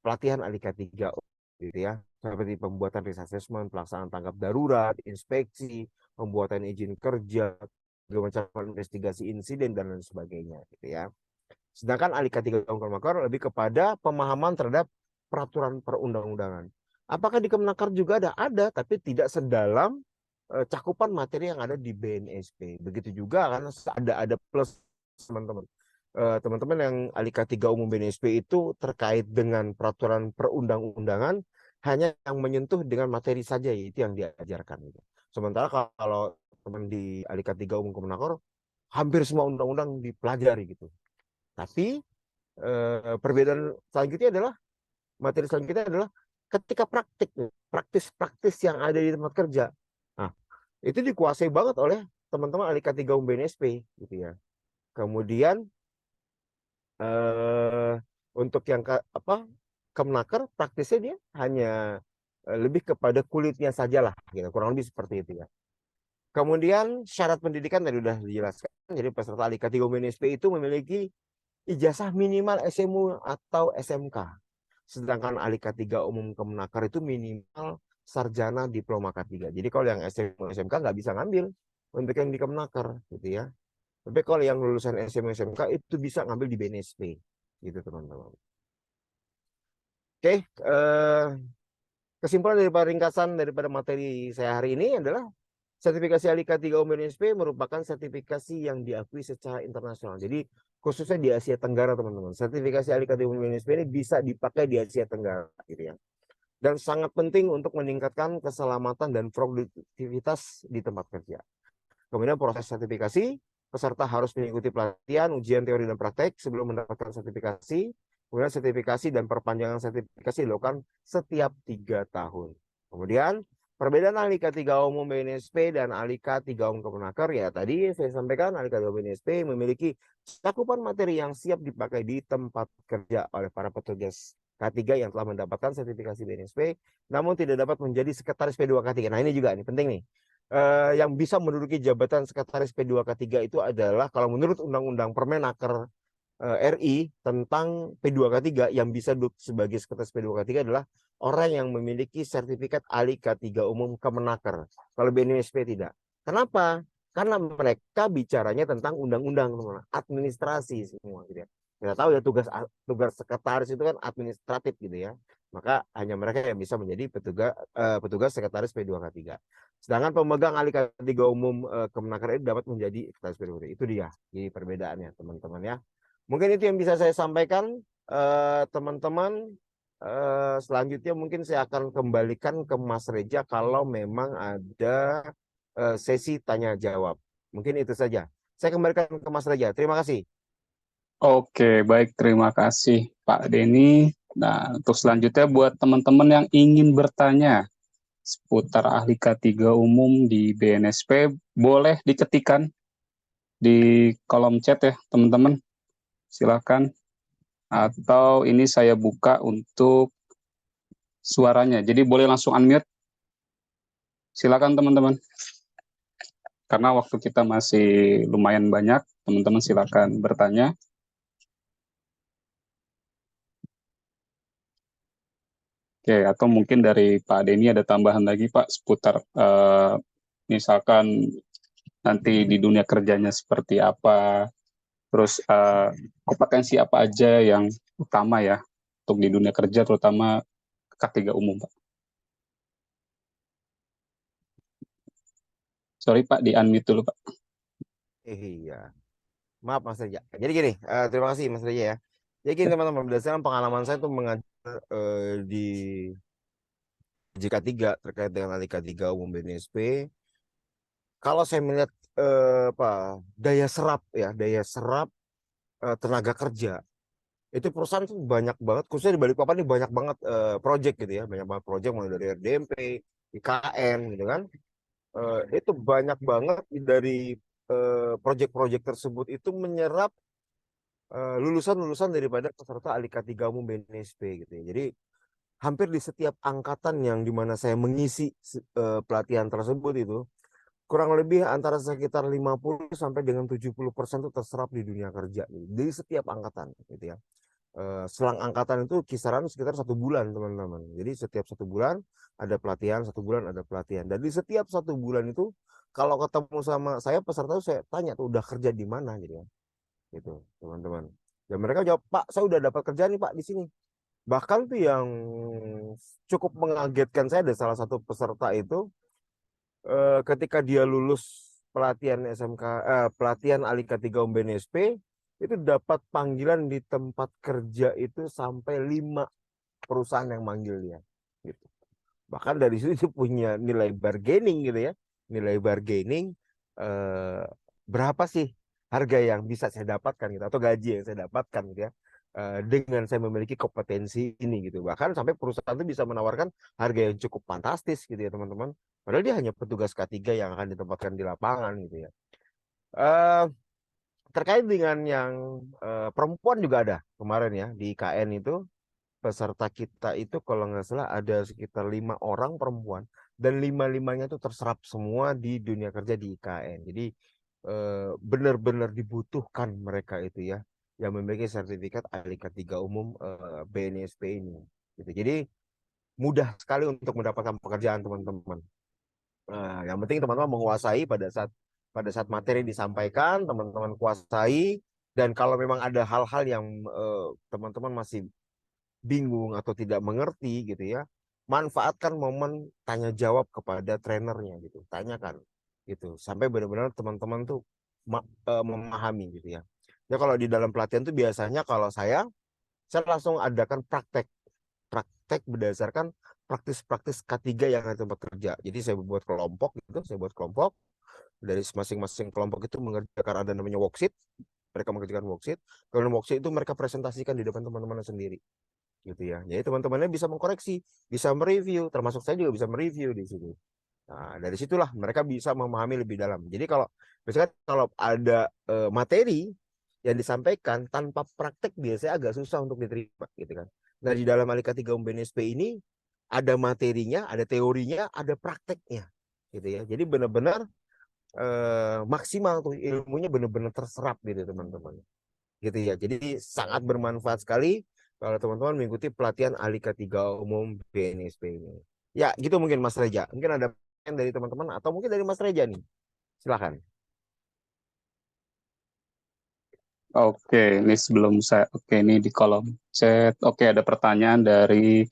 pelatihan Alika 3 gitu ya. seperti pembuatan risk assessment, pelaksanaan tanggap darurat, inspeksi, pembuatan izin kerja, macam investigasi insiden dan lain sebagainya, gitu ya. Sedangkan ahli K3 Kemenaker lebih kepada pemahaman terhadap peraturan perundang-undangan. Apakah di Kemenaker juga ada? Ada, tapi tidak sedalam cakupan materi yang ada di BNSP. Begitu juga karena ada plus teman-teman. Teman-teman yang ahli K3 umum BNSP itu terkait dengan peraturan perundang-undangan hanya yang menyentuh dengan materi saja, yaitu yang diajarkan. Gitu. Sementara kalau teman di ahli K3 umum Kemenaker hampir semua undang-undang dipelajari gitu. Tapi perbedaan selanjutnya adalah materi selanjutnya adalah ketika praktis yang ada di tempat kerja. Nah, itu dikuasai banget oleh teman-teman ahli K3 BNSP gitu ya. Kemudian untuk yang Kemenaker praktisnya dia hanya lebih kepada kulitnya sajalah gitu. Kurang lebih seperti itu ya. Kemudian syarat pendidikan tadi sudah dijelaskan. Jadi peserta ahli K3 BNSP itu memiliki ijazah minimal SMU atau SMK. Sedangkan ahli K3 umum Kemenaker itu minimal sarjana diploma K3. Jadi kalau yang SMU SMK nggak bisa ngambil untuk yang di Kemenaker gitu ya. Tapi kalau yang lulusan SMU SMK itu bisa ngambil di BNSP gitu teman-teman. Oke, kesimpulan daripada ringkasan daripada materi saya hari ini adalah sertifikasi ahli K3 umum BNSP merupakan sertifikasi yang diakui secara internasional. Jadi khususnya di Asia Tenggara teman-teman. Sertifikasi ahli K3 umum BNSP ini bisa dipakai di Asia Tenggara gitu ya. Dan sangat penting untuk meningkatkan keselamatan dan produktivitas di tempat kerja. Kemudian proses sertifikasi, peserta harus mengikuti pelatihan, ujian teori dan praktek sebelum mendapatkan sertifikasi. Kemudian sertifikasi dan perpanjangan sertifikasi dilakukan setiap 3 tahun. Kemudian perbedaan ahli K3 umum BNSP dan ahli K3 umum Kemenaker ya tadi saya sampaikan ahli K3 BNSP memiliki cakupan materi yang siap dipakai di tempat kerja oleh para petugas K3 yang telah mendapatkan sertifikasi BNSP namun tidak dapat menjadi sekretaris P2K3. Nah ini juga nih penting nih. Yang bisa menduduki jabatan sekretaris P2K3 itu adalah kalau menurut Undang-Undang Permenaker RI tentang P2K3 yang bisa duduk sebagai sekretaris P2K3 adalah orang yang memiliki sertifikat ahli K3 umum Kemenaker. Kalau BNSP tidak. Kenapa? Karena mereka bicaranya tentang undang-undang, administrasi semua gitu ya. Kita tahu ya tugas sekretaris itu kan administratif gitu ya. Maka hanya mereka yang bisa menjadi petugas sekretaris P2K3. Sedangkan pemegang alih K3 umum Kemenaker itu dapat menjadi sekretaris P2K3. Itu dia. Jadi perbedaannya teman-teman ya. Mungkin itu yang bisa saya sampaikan teman-teman. Selanjutnya mungkin saya akan kembalikan ke Mas Reja kalau memang ada sesi tanya jawab. Mungkin itu saja. Saya kembalikan ke Mas Reja. Terima kasih. Oke, baik. Terima kasih, Pak Denny. Nah, untuk selanjutnya buat teman-teman yang ingin bertanya seputar ahli K3 umum di BNSP, boleh diketikkan di kolom chat ya, teman-teman. Silakan. Atau ini saya buka untuk suaranya. Jadi boleh langsung unmute. Silakan, teman-teman. Karena waktu kita masih lumayan banyak, teman-teman silakan bertanya. Oke, atau mungkin dari Pak Denny ada tambahan lagi Pak seputar misalkan nanti di dunia kerjanya seperti apa, terus kompetensi apa aja yang utama ya untuk di dunia kerja terutama K3 umum Pak. Sorry Pak, di unmute dulu Pak. Iya. Maaf Mas Reja. Jadi gini, terima kasih Mas Reja ya. Jadi gini teman-teman, berdasarkan pengalaman saya tuh mengajar di JK3 terkait dengan ahli K3 umum BNSP. Kalau saya melihat daya serap ya, daya serap tenaga kerja itu perusahaan itu banyak banget, khususnya di Balikpapan ini banyak banget project gitu ya, banyak banget project mulai dari RDMP, IKN gitu kan. Itu banyak banget dari project-project tersebut itu menyerap lulusan-lulusan daripada peserta ahli K3 umum BNSP gitu ya. Jadi hampir di setiap angkatan yang dimana saya mengisi pelatihan tersebut itu kurang lebih antara sekitar 50 sampai dengan 70% itu terserap di dunia kerja gitu. Di setiap angkatan gitu ya. selang angkatan itu kisaran sekitar 1 bulan teman-teman. Jadi setiap 1 bulan ada pelatihan, 1 bulan ada pelatihan. Dan di setiap 1 bulan itu kalau ketemu sama saya peserta itu saya tanya tuh udah kerja di mana gitu ya, gitu teman-teman. Dan mereka jawab, Pak, saya udah dapat kerja nih Pak di sini. Bahkan tuh yang cukup mengagetkan saya ada salah satu peserta itu ketika dia lulus pelatihan SMK, pelatihan Alika 3 UMBNSP itu dapat panggilan di tempat kerja itu sampai 5 perusahaan yang manggil dia gitu. Bahkan dari situ dia punya nilai bargaining gitu ya, nilai bargaining eh, berapa sih harga yang bisa saya dapatkan gitu atau gaji yang saya dapatkan gitu ya, dengan saya memiliki kompetensi ini gitu. Bahkan sampai perusahaan itu bisa menawarkan harga yang cukup fantastis gitu ya teman-teman. Padahal dia hanya petugas K3 yang akan ditempatkan di lapangan gitu ya. Eh, Terkait dengan yang perempuan juga ada kemarin ya di IKN itu, peserta kita itu kalau nggak salah ada sekitar 5 orang perempuan dan lima-limanya itu terserap semua di dunia kerja di IKN. Jadi benar-benar dibutuhkan mereka itu ya yang memiliki sertifikat Alika 3 umum BNSP ini. Gitu. Jadi mudah sekali untuk mendapatkan pekerjaan teman-teman. Yang penting teman-teman menguasai pada saat materi disampaikan, teman-teman kuasai. Dan kalau memang ada hal-hal yang teman-teman masih bingung atau tidak mengerti gitu ya, manfaatkan momen tanya jawab kepada trainernya gitu, tanyakan gitu sampai benar-benar teman-teman tuh memahami gitu ya. Ya kalau di dalam pelatihan tuh biasanya kalau saya langsung adakan praktek praktek berdasarkan praktis-praktis K3 yang ada di tempat kerja. Jadi saya buat kelompok gitu, saya buat kelompok dari masing-masing kelompok itu mengerjakan ada namanya worksheet, mereka mengerjakan worksheet. Kalau worksheet itu mereka presentasikan di depan teman-teman sendiri gitu ya. Jadi teman-temannya bisa mengkoreksi, bisa mereview, termasuk saya juga bisa mereview di situ. Nah, dari situlah mereka bisa memahami lebih dalam. Jadi kalau misalkan kalau ada materi yang disampaikan tanpa praktek biasanya agak susah untuk diterima gitu kan. Nah, di dalam Alika 3 UMBNSP ini ada materinya, ada teorinya, ada prakteknya gitu ya. Jadi benar-benar maksimal tuh ilmunya benar-benar terserap gitu teman-teman gitu ya. Jadi sangat bermanfaat sekali kalau teman-teman mengikuti pelatihan Alika 3 umum BNSP ini. Ya, gitu mungkin Mas Reja. Mungkin ada pertanyaan dari teman-teman atau mungkin dari Mas Reja nih. Silakan. Oke, ini sebelum saya, oke ini di kolom chat. Oke, ada pertanyaan dari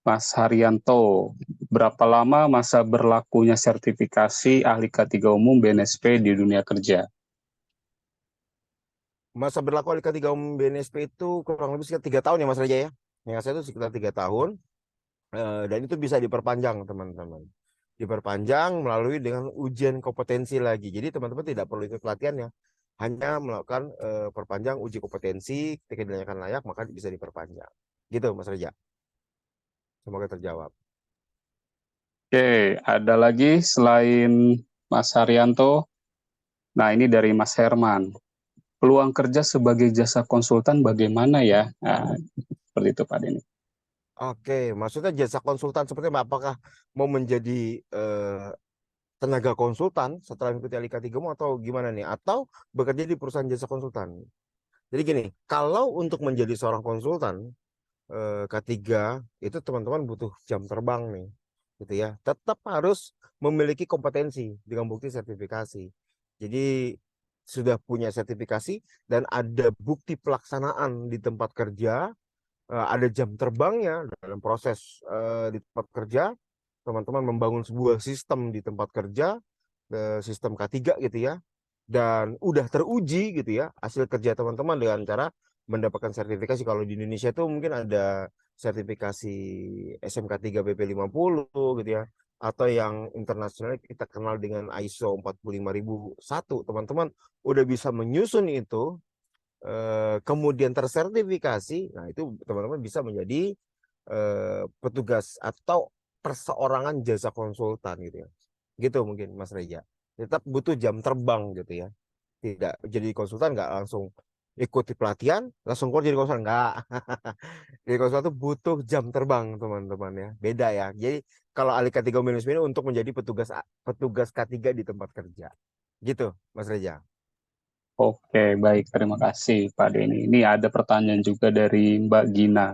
Mas Haryanto. Berapa lama masa berlakunya sertifikasi ahli K3 umum BNSP di dunia kerja? Masa berlaku Alika 3 umum BNSP itu kurang lebih sekitar 3 tahun ya Mas Reja ya. Yang saya itu sekitar 3 tahun. Dan itu bisa diperpanjang teman-teman. Diperpanjang melalui dengan ujian kompetensi lagi. Jadi teman-teman tidak perlu ikut pelatihan ya. Hanya melakukan perpanjang uji kompetensi ketika dinyatakan layak maka bisa diperpanjang. Gitu Mas Reja. Semoga terjawab. Oke, ada lagi selain Mas Haryanto. Nah, ini dari Mas Herman. Peluang kerja sebagai jasa konsultan bagaimana ya? Nah, seperti itu Pak Denny. Oke, maksudnya jasa konsultan seperti apa? Apakah mau menjadi tenaga konsultan setelah mengikuti Alika 3 atau gimana nih? Atau bekerja di perusahaan jasa konsultan? Jadi gini, kalau untuk menjadi seorang konsultan K3 itu teman-teman butuh jam terbang nih, gitu ya. Tetap harus memiliki kompetensi dengan bukti sertifikasi. Jadi sudah punya sertifikasi dan ada bukti pelaksanaan di tempat kerja, ada jam terbangnya dalam proses di tempat kerja. Teman-teman membangun sebuah sistem di tempat kerja, sistem K3 gitu ya, dan udah teruji gitu ya hasil kerja teman-teman dengan cara mendapatkan sertifikasi. Kalau di Indonesia itu mungkin ada sertifikasi SMK 3 BP 50 gitu ya, atau yang internasional kita kenal dengan ISO 45001. Teman-teman udah bisa menyusun itu, kemudian tersertifikasi, nah itu teman-teman bisa menjadi petugas atau perseorangan jasa konsultan gitu ya. Gitu mungkin Mas Reja. Tetap butuh jam terbang gitu ya. Tidak jadi konsultan nggak langsung ikuti pelatihan langsung keluar jadi konsultan nggak. Jadi konsultan itu butuh jam terbang teman-teman ya. Beda ya. Jadi kalau Alika 3 minus ini untuk menjadi petugas petugas K3 di tempat kerja. Gitu Mas Reja. Oke, baik. Terima kasih, Pak Denny. Ini ada pertanyaan juga dari Mbak Gina.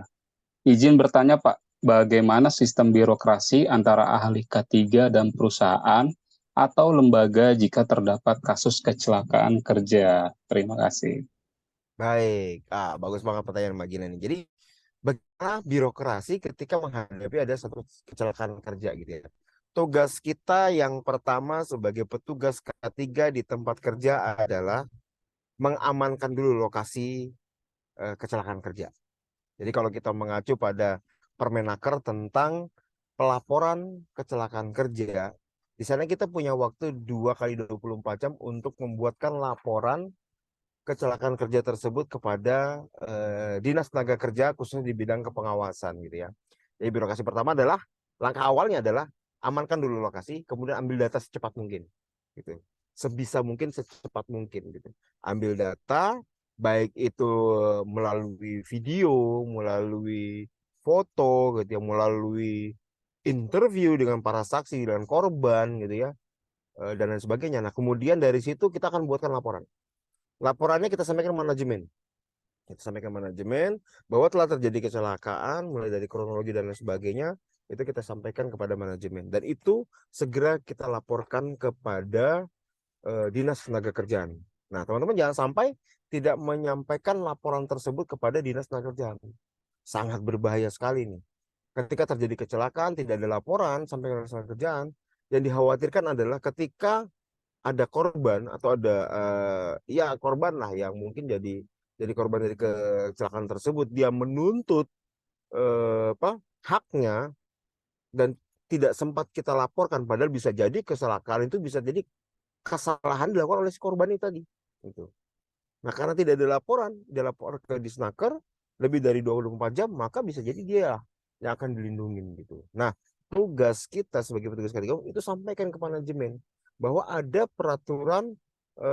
Izin bertanya, Pak, bagaimana sistem birokrasi antara ahli K3 dan perusahaan atau lembaga jika terdapat kasus kecelakaan kerja? Terima kasih. Baik, bagus banget pertanyaan Mbak Gina nih. Jadi bagaimana birokrasi ketika menghadapi ada satu kecelakaan kerja gitu ya. Tugas kita yang pertama sebagai petugas K3 di tempat kerja adalah mengamankan dulu lokasi kecelakaan kerja. Jadi kalau kita mengacu pada Permenaker tentang pelaporan kecelakaan kerja, di sana kita punya waktu 2 kali 24 jam untuk membuatkan laporan kecelakaan kerja tersebut kepada Dinas Tenaga Kerja khususnya di bidang kepengawasan gitu ya. Jadi birokrasi pertama adalah langkah awalnya adalah amankan dulu lokasi, kemudian ambil data secepat mungkin gitu. Sebisa mungkin secepat mungkin gitu. Ambil data baik itu melalui video, melalui foto gitu ya, melalui interview dengan para saksi dan korban gitu ya, dan lain sebagainya. Nah, kemudian dari situ kita akan buatkan laporan. Laporannya kita sampaikan ke manajemen. Kita sampaikan manajemen bahwa telah terjadi kecelakaan mulai dari kronologi dan lain sebagainya, itu kita sampaikan kepada manajemen dan itu segera kita laporkan kepada Dinas Tenaga Kerjaan. Nah, teman-teman jangan sampai tidak menyampaikan laporan tersebut kepada Dinas Tenaga Kerjaan. Sangat berbahaya sekali nih. Ketika terjadi kecelakaan tidak ada laporan sampai ke Dinas Tenaga Kerjaan, yang dikhawatirkan adalah ketika ada korban atau ada ya korban lah yang mungkin jadi korban dari kecelakaan tersebut, dia menuntut apa haknya dan tidak sempat kita laporkan, padahal bisa jadi kecelakaan itu bisa jadi kesalahan dilakukan oleh si korban itu tadi gitu. Nah, karena tidak ada laporan, dia lapor ke Disnaker lebih dari 24 jam, maka bisa jadi dia yang akan dilindungi gitu. Nah, tugas kita sebagai petugas K3 itu sampaikan ke manajemen bahwa ada peraturan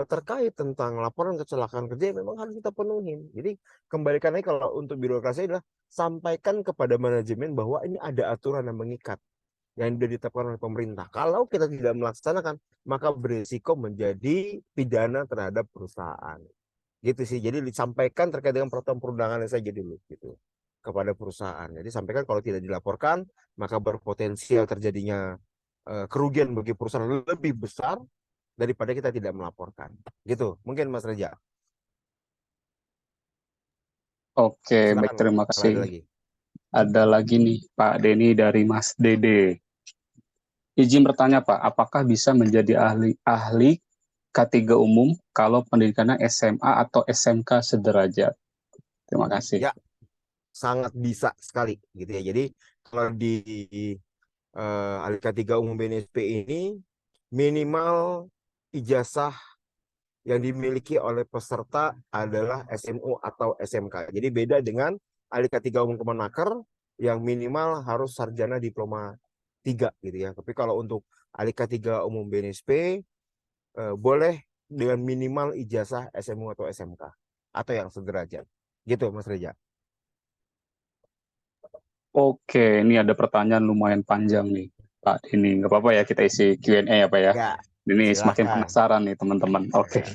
terkait tentang laporan kecelakaan kerja yang memang harus kita penuhi. Jadi kembalikan lagi kalau untuk birokrasi adalah sampaikan kepada manajemen bahwa ini ada aturan yang mengikat yang sudah ditetapkan oleh pemerintah. Kalau kita tidak melaksanakan, maka berisiko menjadi pidana terhadap perusahaan. Gitu sih. Jadi disampaikan terkait dengan peraturan perundangan saja dulu gitu kepada perusahaan. Jadi sampaikan kalau tidak dilaporkan, maka berpotensial terjadinya kerugian bagi perusahaan lebih besar daripada kita tidak melaporkan. Gitu. Mungkin Mas Reja. Oke, baik. Silakan Terima kalau ada kasih. lagi. Ada lagi nih, Pak Denny dari Mas Dede. Izin bertanya, Pak, apakah bisa menjadi ahli K3 umum kalau pendidikannya SMA atau SMK sederajat? Terima kasih. Ya, sangat bisa sekali gitu ya. Jadi kalau di Alika 3 Umum BNSP ini minimal ijazah yang dimiliki oleh peserta adalah SMU atau SMK. Jadi beda dengan Alika 3 Umum Kemenaker yang minimal harus sarjana diploma 3 gitu ya. Tapi kalau untuk Alika 3 Umum BNSP boleh dengan minimal ijazah SMU atau SMK atau yang sederajat. Gitu Mas Reja. Oke, ini ada pertanyaan lumayan panjang nih, Pak Denny. Nggak apa-apa ya kita isi Q&A ya, Pak ya. Ya, Ini semakin silakan. penasaran nih, teman-teman. Oke, Ya.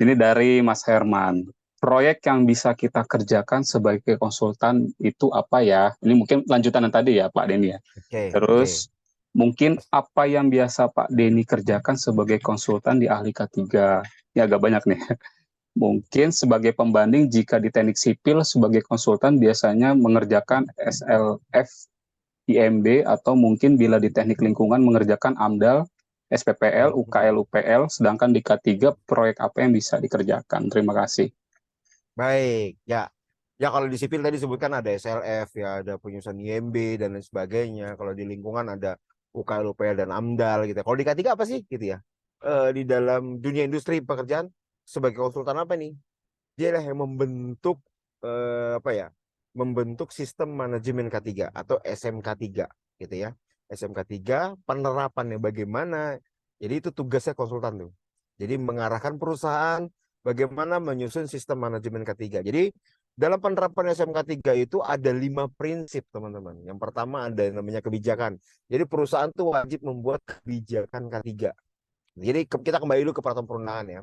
ini dari Mas Herman. Proyek yang bisa kita kerjakan sebagai konsultan itu apa ya? Ini mungkin lanjutan yang tadi ya, Pak Denny ya. Oke, oke. Terus mungkin apa yang biasa Pak Denny kerjakan sebagai konsultan di ahli K3? Ini agak banyak nih. Mungkin sebagai pembanding jika di teknik sipil sebagai konsultan biasanya mengerjakan SLF, IMB, atau mungkin bila di teknik lingkungan mengerjakan AMDAL, SPPL, UKL, UPL, sedangkan di K3 proyek apa yang bisa dikerjakan? Terima kasih. Baik, ya. Ya kalau di sipil tadi sebutkan ada SLF, ya ada penyusunan IMB dan lain sebagainya. Kalau di lingkungan ada UKL, UPL dan AMDAL gitu. Kalau di K3 apa sih gitu ya? Di dalam dunia industri pekerjaan sebagai konsultan apa nih? Dia lah yang membentuk apa ya? Membentuk sistem manajemen K3 atau SMK3 gitu ya. SMK3 penerapannya bagaimana? Jadi itu tugasnya konsultan tuh. Jadi mengarahkan perusahaan bagaimana menyusun sistem manajemen K3. Jadi dalam penerapan SMK3 itu ada 5 prinsip teman-teman. Yang pertama ada yang namanya kebijakan. Jadi perusahaan tuh wajib membuat kebijakan K3. Jadi kita kembali dulu ke peraturan perundangan ya.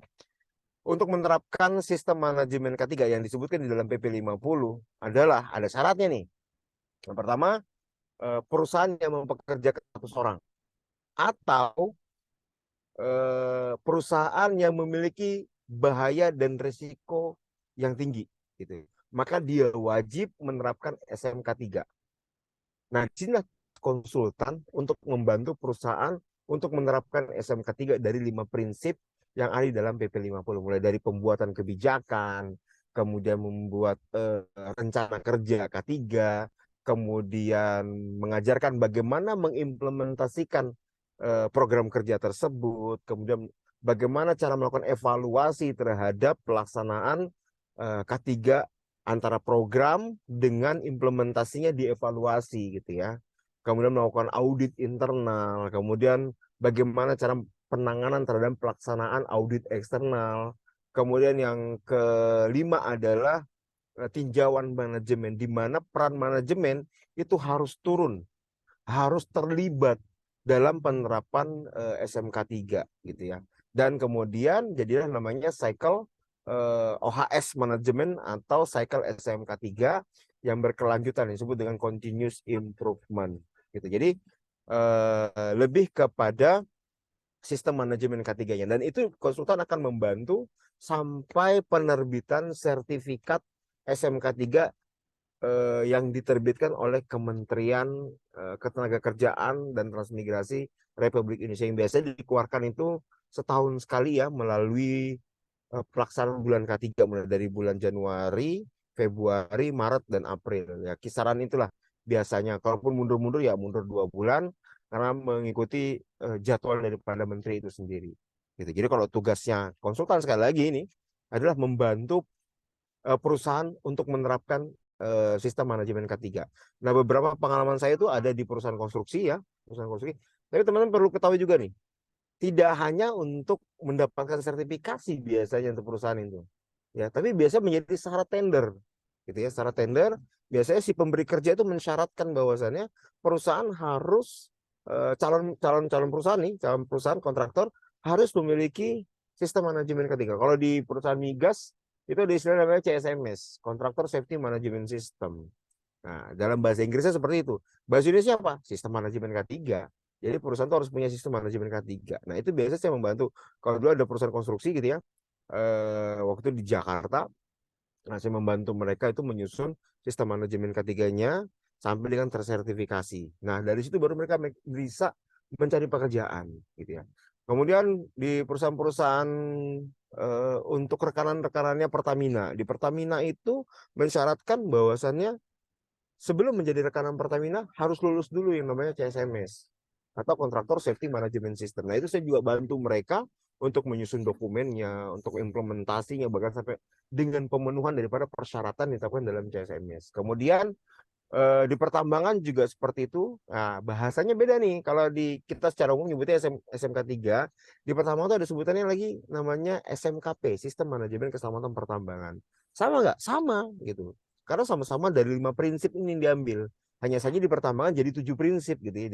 untuk menerapkan sistem manajemen K3 yang disebutkan di dalam PP 50 adalah ada syaratnya nih. Yang pertama, perusahaan yang mempekerjakan 100 orang atau perusahaan yang memiliki bahaya dan risiko yang tinggi gitu. Maka dia wajib menerapkan SMK 3. Nah, disinilah konsultan untuk membantu perusahaan untuk menerapkan SMK 3 dari 5 prinsip yang ada di dalam PP 50. Mulai dari pembuatan kebijakan, kemudian membuat rencana kerja K3, kemudian mengajarkan bagaimana mengimplementasikan program kerja tersebut, kemudian bagaimana cara melakukan evaluasi terhadap pelaksanaan K3 antara program dengan implementasinya dievaluasi gitu ya. Kemudian melakukan audit internal, kemudian bagaimana cara penanganan terhadap pelaksanaan audit eksternal. Kemudian yang kelima adalah tinjauan manajemen, di mana peran manajemen itu harus turun, harus terlibat dalam penerapan SMK 3 gitu ya. Dan kemudian jadilah namanya cycle OHS manajemen atau cycle SMK 3 yang berkelanjutan disebut dengan continuous improvement gitu. Jadi lebih kepada sistem manajemen K3-nya, dan itu konsultan akan membantu sampai penerbitan sertifikat SMK 3 yang diterbitkan oleh Kementerian Ketenagakerjaan dan Transmigrasi Republik Indonesia, yang biasa dikeluarkan itu setahun sekali ya melalui pelaksanaan bulan K3 mulai dari bulan Januari, Februari, Maret, dan April. Ya, kisaran itulah biasanya. Kalaupun mundur-mundur ya mundur 2 bulan karena mengikuti jadwal daripada menteri itu sendiri. Gitu. Jadi kalau tugasnya konsultan sekali lagi ini adalah membantu perusahaan untuk menerapkan sistem manajemen K3. Nah, beberapa pengalaman saya itu ada di perusahaan konstruksi ya, perusahaan konstruksi. Tapi teman-teman perlu ketahui juga nih, tidak hanya untuk mendapatkan sertifikasi biasanya untuk perusahaan itu. Ya, tapi biasa menjadi syarat tender. Gitu ya, syarat tender biasanya si pemberi kerja itu mensyaratkan bahwasannya perusahaan harus calon perusahaan nih, calon perusahaan kontraktor harus memiliki sistem manajemen K3. Kalau di perusahaan migas itu ada istilah namanya CSMS, Contractor Safety Management System. Nah, dalam bahasa Inggrisnya seperti itu. Bahasa Indonesia apa? Sistem manajemen K3. Jadi perusahaan itu harus punya sistem manajemen K3. Nah, itu biasanya saya membantu. Kalau dulu ada perusahaan konstruksi gitu ya, waktu itu di Jakarta, nah, saya membantu mereka itu menyusun sistem manajemen K3-nya sampai dengan tersertifikasi. Nah, dari situ baru mereka bisa mencari pekerjaan gitu ya. Kemudian di perusahaan-perusahaan untuk rekanan-rekanannya Pertamina. Di Pertamina itu mensyaratkan bahwasannya sebelum menjadi rekanan Pertamina harus lulus dulu yang namanya CSMS atau Kontraktor Safety Management System. Nah, itu saya juga bantu mereka untuk menyusun dokumennya, untuk implementasinya, bahkan sampai dengan pemenuhan daripada persyaratan ditetapkan dalam CSMS. Kemudian di pertambangan juga seperti itu. Nah, bahasanya beda nih. Kalau di kita secara umum nyebutnya SMK 3, di pertambangan itu ada sebutannya lagi namanya SMKP, Sistem Manajemen Keselamatan Pertambangan. Sama nggak? Sama gitu. Karena sama-sama dari 5 prinsip ini diambil. Hanya saja di pertambangan jadi 7 prinsip gitu ya.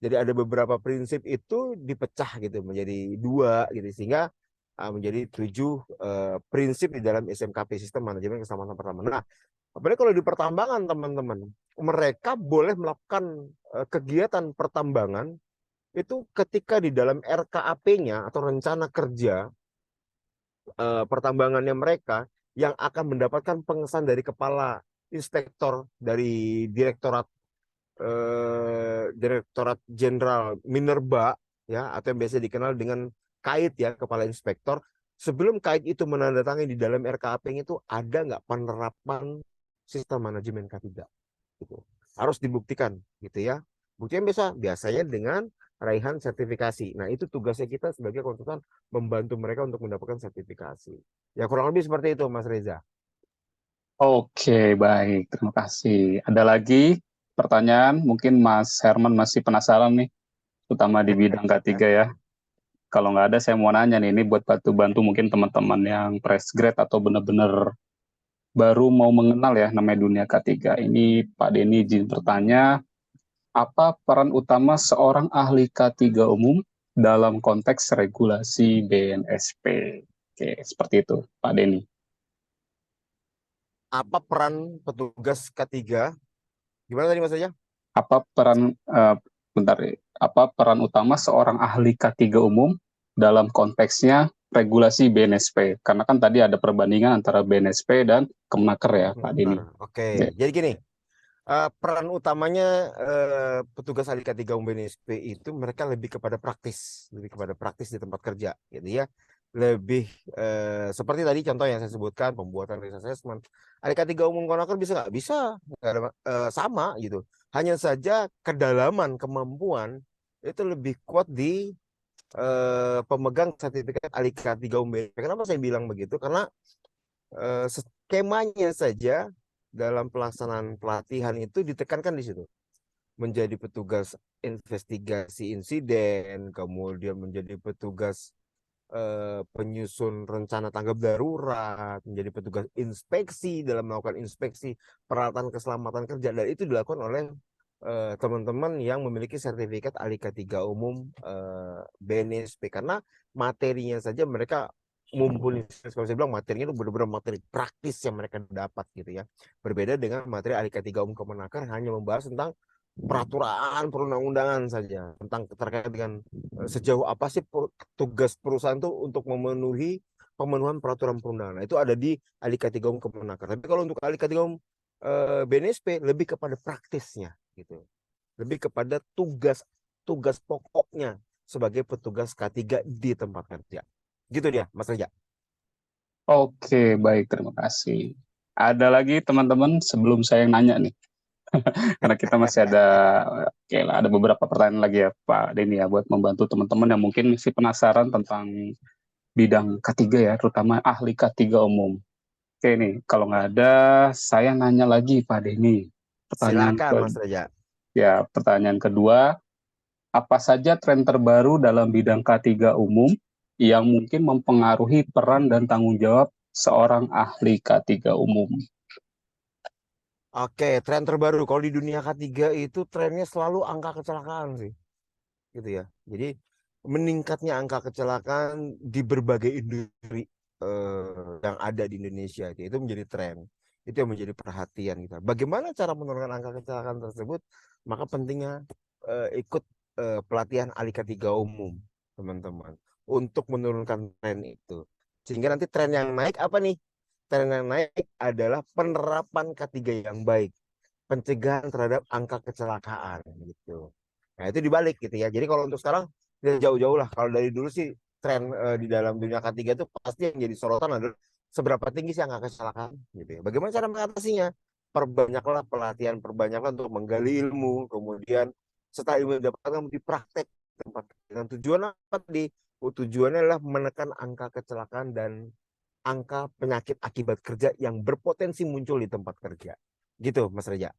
Jadi ada beberapa prinsip itu dipecah gitu menjadi 2 gitu sehingga menjadi 7 prinsip di dalam SMKP, Sistem Manajemen Keselamatan Pertambangan. Nah, apalagi kalau di pertambangan teman-teman, mereka boleh melakukan kegiatan pertambangan itu ketika di dalam RKAP-nya atau rencana kerja pertambangannya mereka yang akan mendapatkan pengesahan dari kepala inspektor dari Direktorat Jenderal Minerba ya, atau yang biasa dikenal dengan KAIT ya, kepala inspektor. Sebelum KAIT itu menandatangani di dalam RKAP itu ada nggak penerapan sistem manajemen K3 gitu. Harus dibuktikan gitu ya. Buktinya biasanya dengan raihan sertifikasi. Nah, itu tugasnya kita sebagai konsultan membantu mereka untuk mendapatkan sertifikasi. Ya kurang lebih seperti itu Mas Reza. Oke, baik. Terima kasih. Ada lagi pertanyaan? Mungkin Mas Herman masih penasaran nih, terutama di bidang K3 ya. Kalau nggak ada, saya mau nanya nih, ini buat bantu-bantu mungkin teman-teman yang fresh grade atau benar-benar baru mau mengenal ya namanya dunia K3. Ini Pak Denny izin bertanya, apa peran utama seorang ahli K3 umum dalam konteks regulasi BNSP? Oke, seperti itu, Pak Denny. Apa peran petugas K3? Gimana tadi Mas Reja? Apa peran bentar, apa peran utama seorang ahli K3 umum dalam konteksnya regulasi BNSP? Karena kan tadi ada perbandingan antara BNSP dan Kemenaker ya, Pak Benar. Denny. Oke, Ya. jadi gini, peran utamanya petugas ahli K3 UMBNSP itu mereka lebih kepada praktis di tempat kerja, gitu ya. Lebih seperti tadi contoh yang saya sebutkan, pembuatan risk assessment. Ahli K3 umum Konaker bisa nggak? Bisa, nggak ada, sama gitu. Hanya saja kedalaman kemampuan itu lebih kuat di pemegang sertifikat ahli K3 UMBNSP. Kenapa saya bilang begitu? Karena skemanya saja dalam pelaksanaan pelatihan itu ditekankan di situ. Menjadi petugas investigasi insiden, kemudian menjadi petugas penyusun rencana tanggap darurat, menjadi petugas inspeksi dalam melakukan inspeksi peralatan keselamatan kerja, dan itu dilakukan oleh teman-teman yang memiliki sertifikat ahli K3 umum BNSP, karena materinya saja mereka mumpuni. Kalau saya bilang materinya itu benar-benar materi praktis yang mereka dapat gitu ya, berbeda dengan materi ahli K3 umum Kemenaker hanya membahas tentang peraturan perundang-undangan saja, tentang terkait dengan sejauh apa sih tugas perusahaan itu untuk memenuhi pemenuhan peraturan perundangan. Nah, itu ada di ahli K3 umum Kemenaker. Tapi kalau untuk ahli K3 umum BNSP lebih kepada praktisnya gitu, lebih kepada tugas tugas pokoknya sebagai petugas K3 di tempat kerja. Gitu dia, Mas Reja. Oke, baik, terima kasih. Ada lagi teman-teman sebelum saya nanya nih, karena kita masih ada, oke lah, ada beberapa pertanyaan lagi ya Pak Denny ya, buat membantu teman-teman yang mungkin masih penasaran tentang bidang K3 ya, terutama ahli K3 umum. Oke nih, kalau nggak ada, saya nanya lagi Pak Denny. Pertanyaan Silakan, ke, Mas Reja. ya, pertanyaan kedua, apa saja tren terbaru dalam bidang K3 umum yang mungkin mempengaruhi peran dan tanggung jawab seorang ahli K3 umum? Oke, tren terbaru. Kalau di dunia K3 itu trennya selalu angka kecelakaan sih. Gitu ya. Jadi meningkatnya angka kecelakaan di berbagai industri yang ada di Indonesia itu menjadi tren. Itu yang menjadi perhatian kita. Bagaimana cara menurunkan angka kecelakaan tersebut? Maka pentingnya ikut pelatihan ahli K3 umum, teman-teman, untuk menurunkan tren itu. Sehingga nanti tren yang naik apa nih? Tren yang naik adalah penerapan K3 yang baik, pencegahan terhadap angka kecelakaan gitu. Nah, itu dibalik gitu ya. Jadi kalau untuk sekarang tidak jauh-jauh lah. Kalau dari dulu sih tren di dalam dunia K3 itu pasti yang jadi sorotan adalah seberapa tinggi sih angka kecelakaan gitu ya. Bagaimana cara mengatasinya? Perbanyaklah pelatihan, perbanyaklah untuk menggali ilmu, kemudian setelah ilmu didapatkan dipraktek tempat. Dengan tujuan apa tadi? Tujuannya adalah menekan angka kecelakaan dan angka penyakit akibat kerja yang berpotensi muncul di tempat kerja. Gitu, Mas Reja.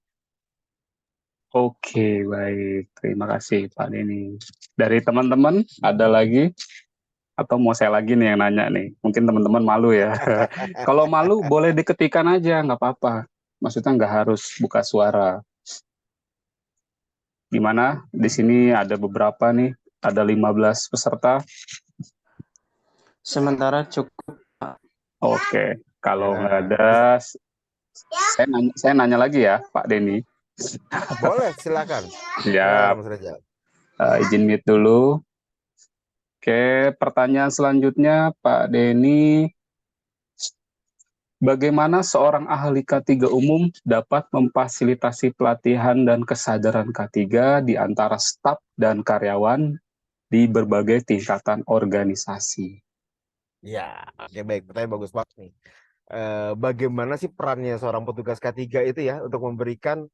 Oke, baik. Terima kasih Pak Denny. Dari teman-teman, ada lagi? Atau mau saya lagi nih yang nanya nih? Mungkin teman-teman malu ya. Kalau malu, boleh diketikkan aja, nggak apa-apa. Maksudnya nggak harus buka suara. Gimana? Di sini ada beberapa nih. Ada 15 peserta. Sementara cukup. Oke, kalau nggak Ya, ada, saya nanya lagi ya, Pak Denny. boleh, silakan. Silakan, Ya, Mas Reza. izin mute dulu. Oke, pertanyaan selanjutnya, Pak Denny. Bagaimana seorang ahli K3 umum dapat memfasilitasi pelatihan dan kesadaran K3 di antara staf dan karyawan di berbagai tingkatan organisasi? Ya, oke baik. Pertanyaan bagus banget nih. Bagaimana sih perannya seorang petugas K3 itu ya untuk memberikan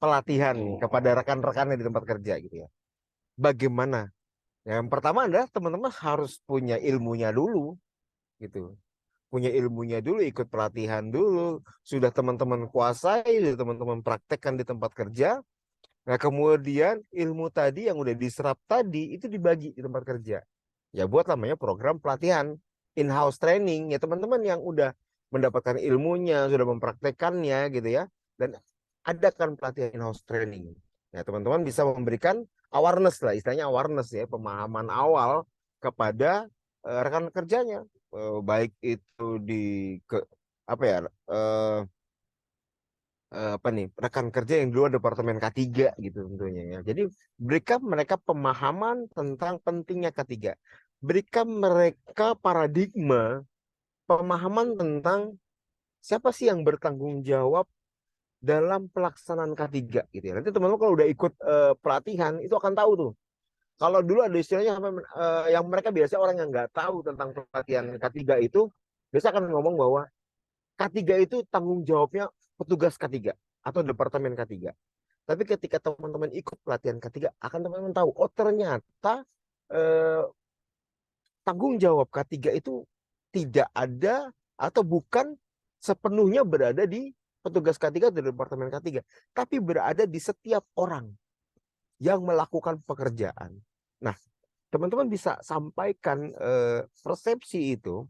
pelatihan nih kepada rekan-rekannya di tempat kerja gitu ya? Bagaimana? Yang pertama adalah teman-teman harus punya ilmunya dulu gitu. Punya ilmunya dulu, ikut pelatihan dulu, sudah teman-teman kuasai, sudah teman-teman praktekkan di tempat kerja. Nah, kemudian ilmu tadi yang udah diserap tadi itu dibagi di tempat kerja. Ya buat namanya program pelatihan in-house training ya teman-teman yang udah mendapatkan ilmunya, sudah mempraktekannya gitu ya. Dan adakan pelatihan in-house training. Ya teman-teman bisa memberikan awareness lah, istilahnya awareness ya, pemahaman awal kepada rekan kerjanya. baik itu di ke apa ya eh, apa nih rekan kerja yang di luar departemen K3 gitu tentunya ya. Jadi berikan mereka pemahaman tentang pentingnya K3. Berikan mereka paradigma pemahaman tentang siapa sih yang bertanggung jawab dalam pelaksanaan K3 gitu ya. Nanti teman-teman kalau udah ikut pelatihan itu akan tahu tuh. Kalau dulu ada istilahnya yang mereka biasa orang yang nggak tahu tentang pelatihan K3 itu biasa akan ngomong bahwa K3 itu tanggung jawabnya petugas K3 atau departemen K3. Tapi ketika teman-teman ikut pelatihan K3 akan teman-teman tahu oh ternyata eh, tanggung jawab K3 itu tidak ada atau bukan sepenuhnya berada di petugas K3 atau departemen K3, tapi berada di setiap orang yang melakukan pekerjaan. Nah, teman-teman bisa sampaikan persepsi itu,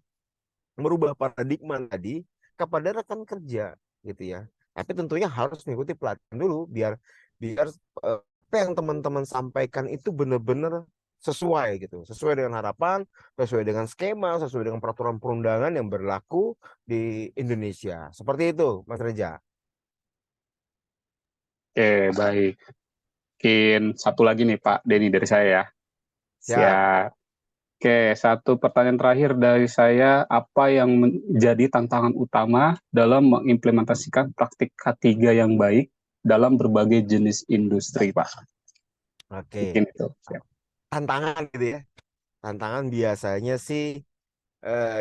merubah paradigma tadi kepada rekan kerja, gitu ya. Tapi tentunya harus mengikuti pelatihan dulu biar biar apa yang teman-teman sampaikan itu benar-benar sesuai gitu, sesuai dengan harapan, sesuai dengan skema, sesuai dengan peraturan perundangan yang berlaku di Indonesia. Seperti itu, Mas Reza. Oke, baik. Mungkin satu lagi nih Pak Denny dari saya ya. Siap. Siap. Oke, satu pertanyaan terakhir dari saya, apa yang menjadi tantangan utama dalam mengimplementasikan praktik K3 yang baik dalam berbagai jenis industri, Pak? Oke. Mungkin itu. Siap. Tantangan gitu ya. Tantangan biasanya sih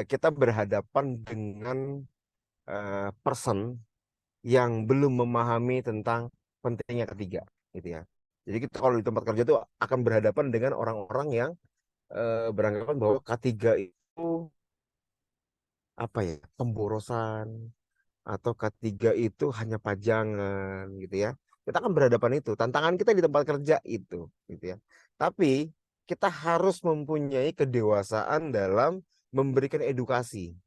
kita berhadapan dengan person yang belum memahami tentang pentingnya K3 gitu ya. Jadi kita kalau di tempat kerja itu akan berhadapan dengan orang-orang yang beranggapan bahwa K3 itu apa ya, pemborosan atau K3 itu hanya pajangan gitu ya. Kita akan berhadapan itu. Tantangan kita di tempat kerja itu gitu ya. Tapi kita harus mempunyai kedewasaan dalam memberikan edukasi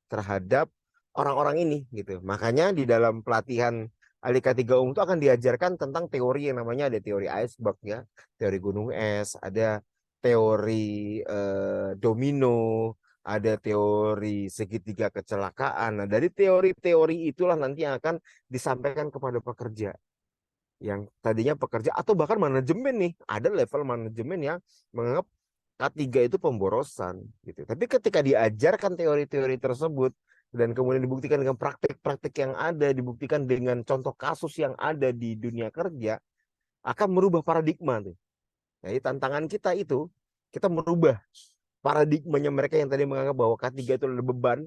terhadap orang-orang ini gitu. Makanya di dalam pelatihan Alika 3 Umum itu akan diajarkan tentang teori yang namanya ada teori iceberg ya, teori gunung es, ada teori domino, ada teori segitiga kecelakaan. Nah, dari teori-teori itulah nanti yang akan disampaikan kepada pekerja yang tadinya pekerja atau bahkan manajemen nih. Ada level manajemen yang menganggap K3 itu pemborosan gitu. Tapi ketika diajarkan teori-teori tersebut dan kemudian dibuktikan dengan praktik-praktik yang ada, dibuktikan dengan contoh kasus yang ada di dunia kerja, akan merubah paradigma tuh. Jadi tantangan kita itu kita merubah paradigmanya mereka yang tadi menganggap bahwa K3 itu adalah beban,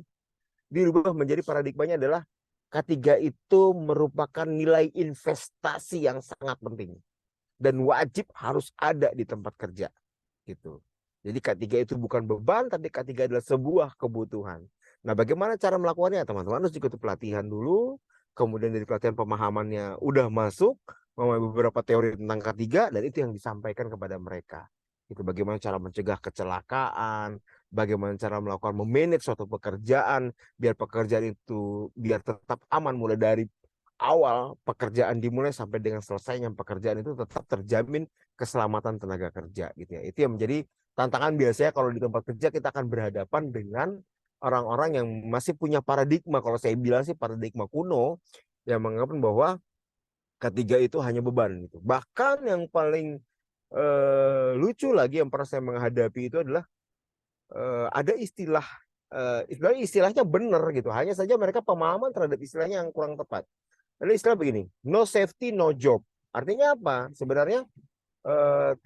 dirubah menjadi paradigmanya adalah K3 itu merupakan nilai investasi yang sangat penting dan wajib harus ada di tempat kerja gitu. Jadi K3 itu bukan beban, tapi K3 adalah sebuah kebutuhan. Nah, bagaimana cara melakukannya? Teman-teman harus ikut pelatihan dulu, kemudian dari pelatihan pemahamannya udah masuk, memahami beberapa teori tentang K3, dan itu yang disampaikan kepada mereka. Itu bagaimana cara mencegah kecelakaan, bagaimana cara melakukan memanage suatu pekerjaan, biar pekerjaan itu biar tetap aman mulai dari awal pekerjaan dimulai sampai dengan selesainya pekerjaan itu tetap terjamin keselamatan tenaga kerja gitu ya. Itu yang menjadi tantangan biasanya kalau di tempat kerja kita akan berhadapan dengan orang-orang yang masih punya paradigma, kalau saya bilang sih paradigma kuno yang mengatakan bahwa ketiga itu hanya beban gitu. Bahkan yang paling lucu lagi yang pernah saya menghadapi itu adalah ada istilah istilahnya benar gitu. Hanya saja mereka pemahaman terhadap istilahnya yang kurang tepat. Ada istilah begini, no safety, no job. Artinya apa? Sebenarnya eh,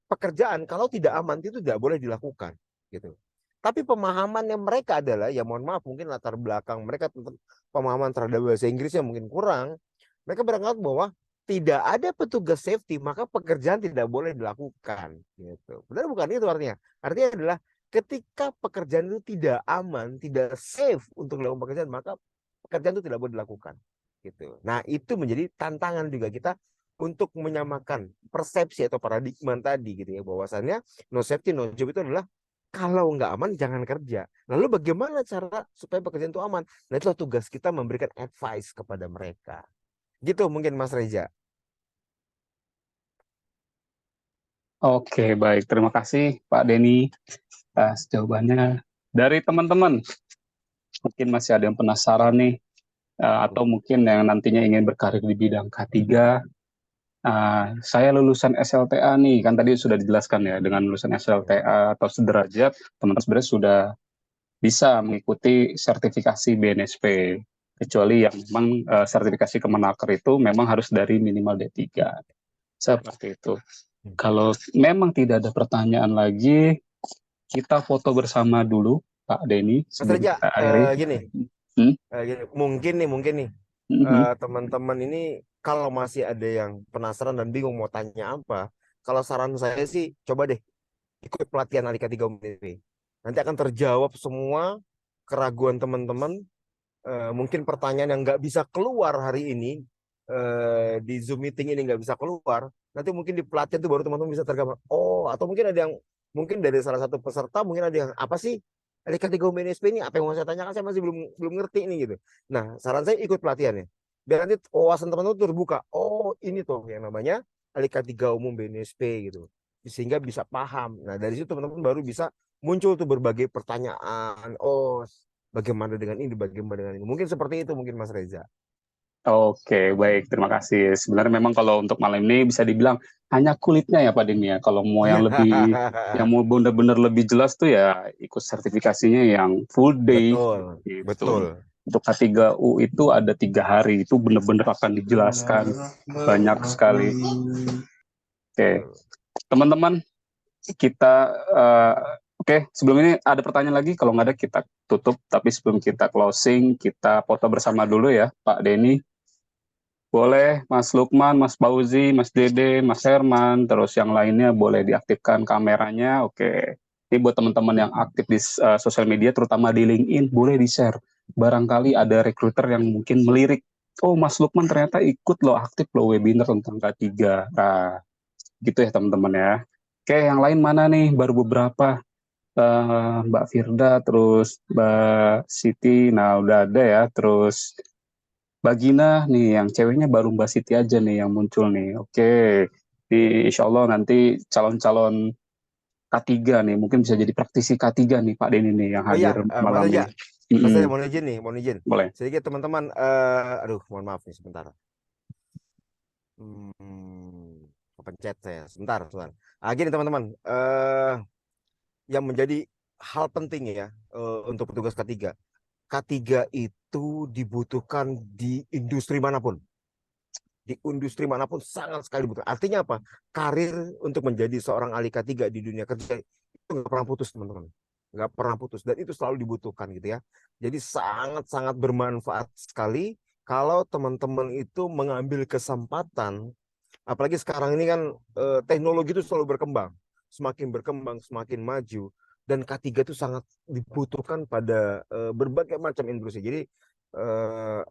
pekerjaan kalau tidak aman itu tidak boleh dilakukan, gitu. Tapi pemahamannya mereka adalah, ya mohon maaf mungkin latar belakang mereka tentang pemahaman terhadap bahasa Inggrisnya mungkin kurang. Mereka beranggapan bahwa tidak ada petugas safety maka pekerjaan tidak boleh dilakukan, gitu. Benar bukan itu artinya? Artinya adalah ketika pekerjaan itu tidak aman, tidak safe untuk dilakukan pekerjaan, maka pekerjaan itu tidak boleh dilakukan gitu. Nah, itu menjadi tantangan juga kita untuk menyamakan persepsi atau paradigma tadi gitu ya, bahwasannya no safety no job itu adalah kalau nggak aman jangan kerja. Lalu bagaimana cara supaya pekerjaan itu aman? Nah, itu tugas kita memberikan advice kepada mereka. Gitu mungkin Mas Reza. Oke, baik. Terima kasih Pak Denny atas jawabannya. Dari teman-teman, mungkin masih ada yang penasaran nih, atau mungkin yang nantinya ingin berkarir di bidang K3. Saya lulusan SLTA nih, kan tadi sudah dijelaskan ya, dengan lulusan SLTA atau sederajat, teman-teman sebenarnya sudah bisa mengikuti sertifikasi BNSP. Kecuali yang memang sertifikasi Kemenaker itu memang harus dari minimal D3. Seperti itu. Kalau memang tidak ada pertanyaan lagi, kita foto bersama dulu, Pak Denny, Mas sebelum Reja, kita akhiri. gini, Hmm? gini, mungkin nih Mhm. teman-teman ini kalau masih ada yang penasaran dan bingung mau tanya apa, kalau saran saya sih coba deh ikut pelatihan Alika 3 UMB. Nanti akan terjawab semua keraguan teman-teman. Mungkin pertanyaan yang nggak bisa keluar hari ini di Zoom meeting ini nggak bisa keluar. Nanti mungkin di pelatihan itu baru teman-teman bisa tergambar. Oh, atau mungkin ada yang mungkin dari salah satu peserta mungkin ada yang apa sih Alika 3 UMB NSP ini apa yang mau saya tanyakan saya masih belum belum ngerti ini gitu. Nah, saran saya ikut pelatihannya. Biar nanti wawasan teman-teman terbuka. Oh, ini tuh yang namanya Alika 3 Umum BNSP gitu. Sehingga bisa paham. Nah, dari situ teman-teman baru bisa muncul tuh berbagai pertanyaan. Oh, bagaimana dengan ini, bagaimana dengan ini. Mungkin seperti itu mungkin Mas Reza. Oke, baik. Terima kasih. Sebenarnya memang kalau untuk malam ini bisa dibilang hanya kulitnya ya Pak Denny ya. Kalau mau yang lebih, yang mau benar-benar lebih jelas tuh ya ikut sertifikasinya yang full day Betul, betul. gitu. Untuk K3U itu ada 3 hari, itu benar-benar akan dijelaskan banyak sekali. Oke, Betul. teman-teman, kita oke, sebelum ini ada pertanyaan lagi, kalau nggak ada kita tutup, tapi sebelum kita closing kita foto bersama dulu ya Pak Denny. Boleh Mas Lukman, Mas Fauzi, Mas Dede, Mas Herman, terus yang lainnya boleh diaktifkan kameranya. Oke, ini buat teman-teman yang aktif di sosial media, terutama di LinkedIn, boleh di-share. Barangkali ada recruiter yang mungkin melirik, oh Mas Lukman ternyata ikut loh, aktif loh webinar tentang K3. Nah, gitu ya teman-teman ya. Oke, yang lain mana nih? Baru beberapa. Mbak Firda, terus Mbak Siti, nah udah ada ya. Terus Mbak Gina nih, yang ceweknya baru Mbak Siti aja nih yang muncul nih. Oke, di insya Allah nanti calon-calon K3 nih, mungkin bisa jadi praktisi K3 nih Pak Denny nih yang Oh iya, hadir Mas malam Reza, nih. Mm-mm, mohon izin nih, mohon izin. boleh. Sedikit teman-teman, aduh, mohon maaf nih sebentar. Kepencet saya, sebentar, sebentar. Gini teman-teman, yang menjadi hal penting ya untuk petugas K3. K3 itu dibutuhkan di industri manapun. Di industri manapun sangat sekali butuh. Artinya apa? Karir untuk menjadi seorang ahli K3 di dunia kerja itu nggak pernah putus teman-teman. Nggak pernah putus dan itu selalu dibutuhkan gitu ya. Jadi sangat-sangat bermanfaat sekali kalau teman-teman itu mengambil kesempatan. Apalagi sekarang ini kan teknologi itu selalu berkembang. Semakin berkembang, semakin maju. Dan K3 itu sangat dibutuhkan pada berbagai macam industri. Jadi eh,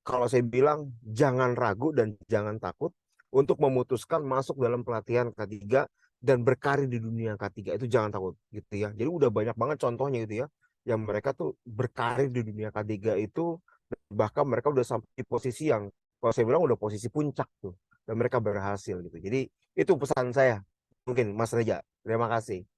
kalau saya bilang jangan ragu dan jangan takut untuk memutuskan masuk dalam pelatihan K3 dan berkarir di dunia K3 itu jangan takut gitu ya. Jadi udah banyak banget contohnya gitu ya yang mereka tuh berkarir di dunia K3 itu bahkan mereka udah sampai di posisi yang kalau saya bilang udah posisi puncak tuh dan mereka berhasil gitu. Jadi itu pesan saya mungkin Mas Reja. Terima kasih.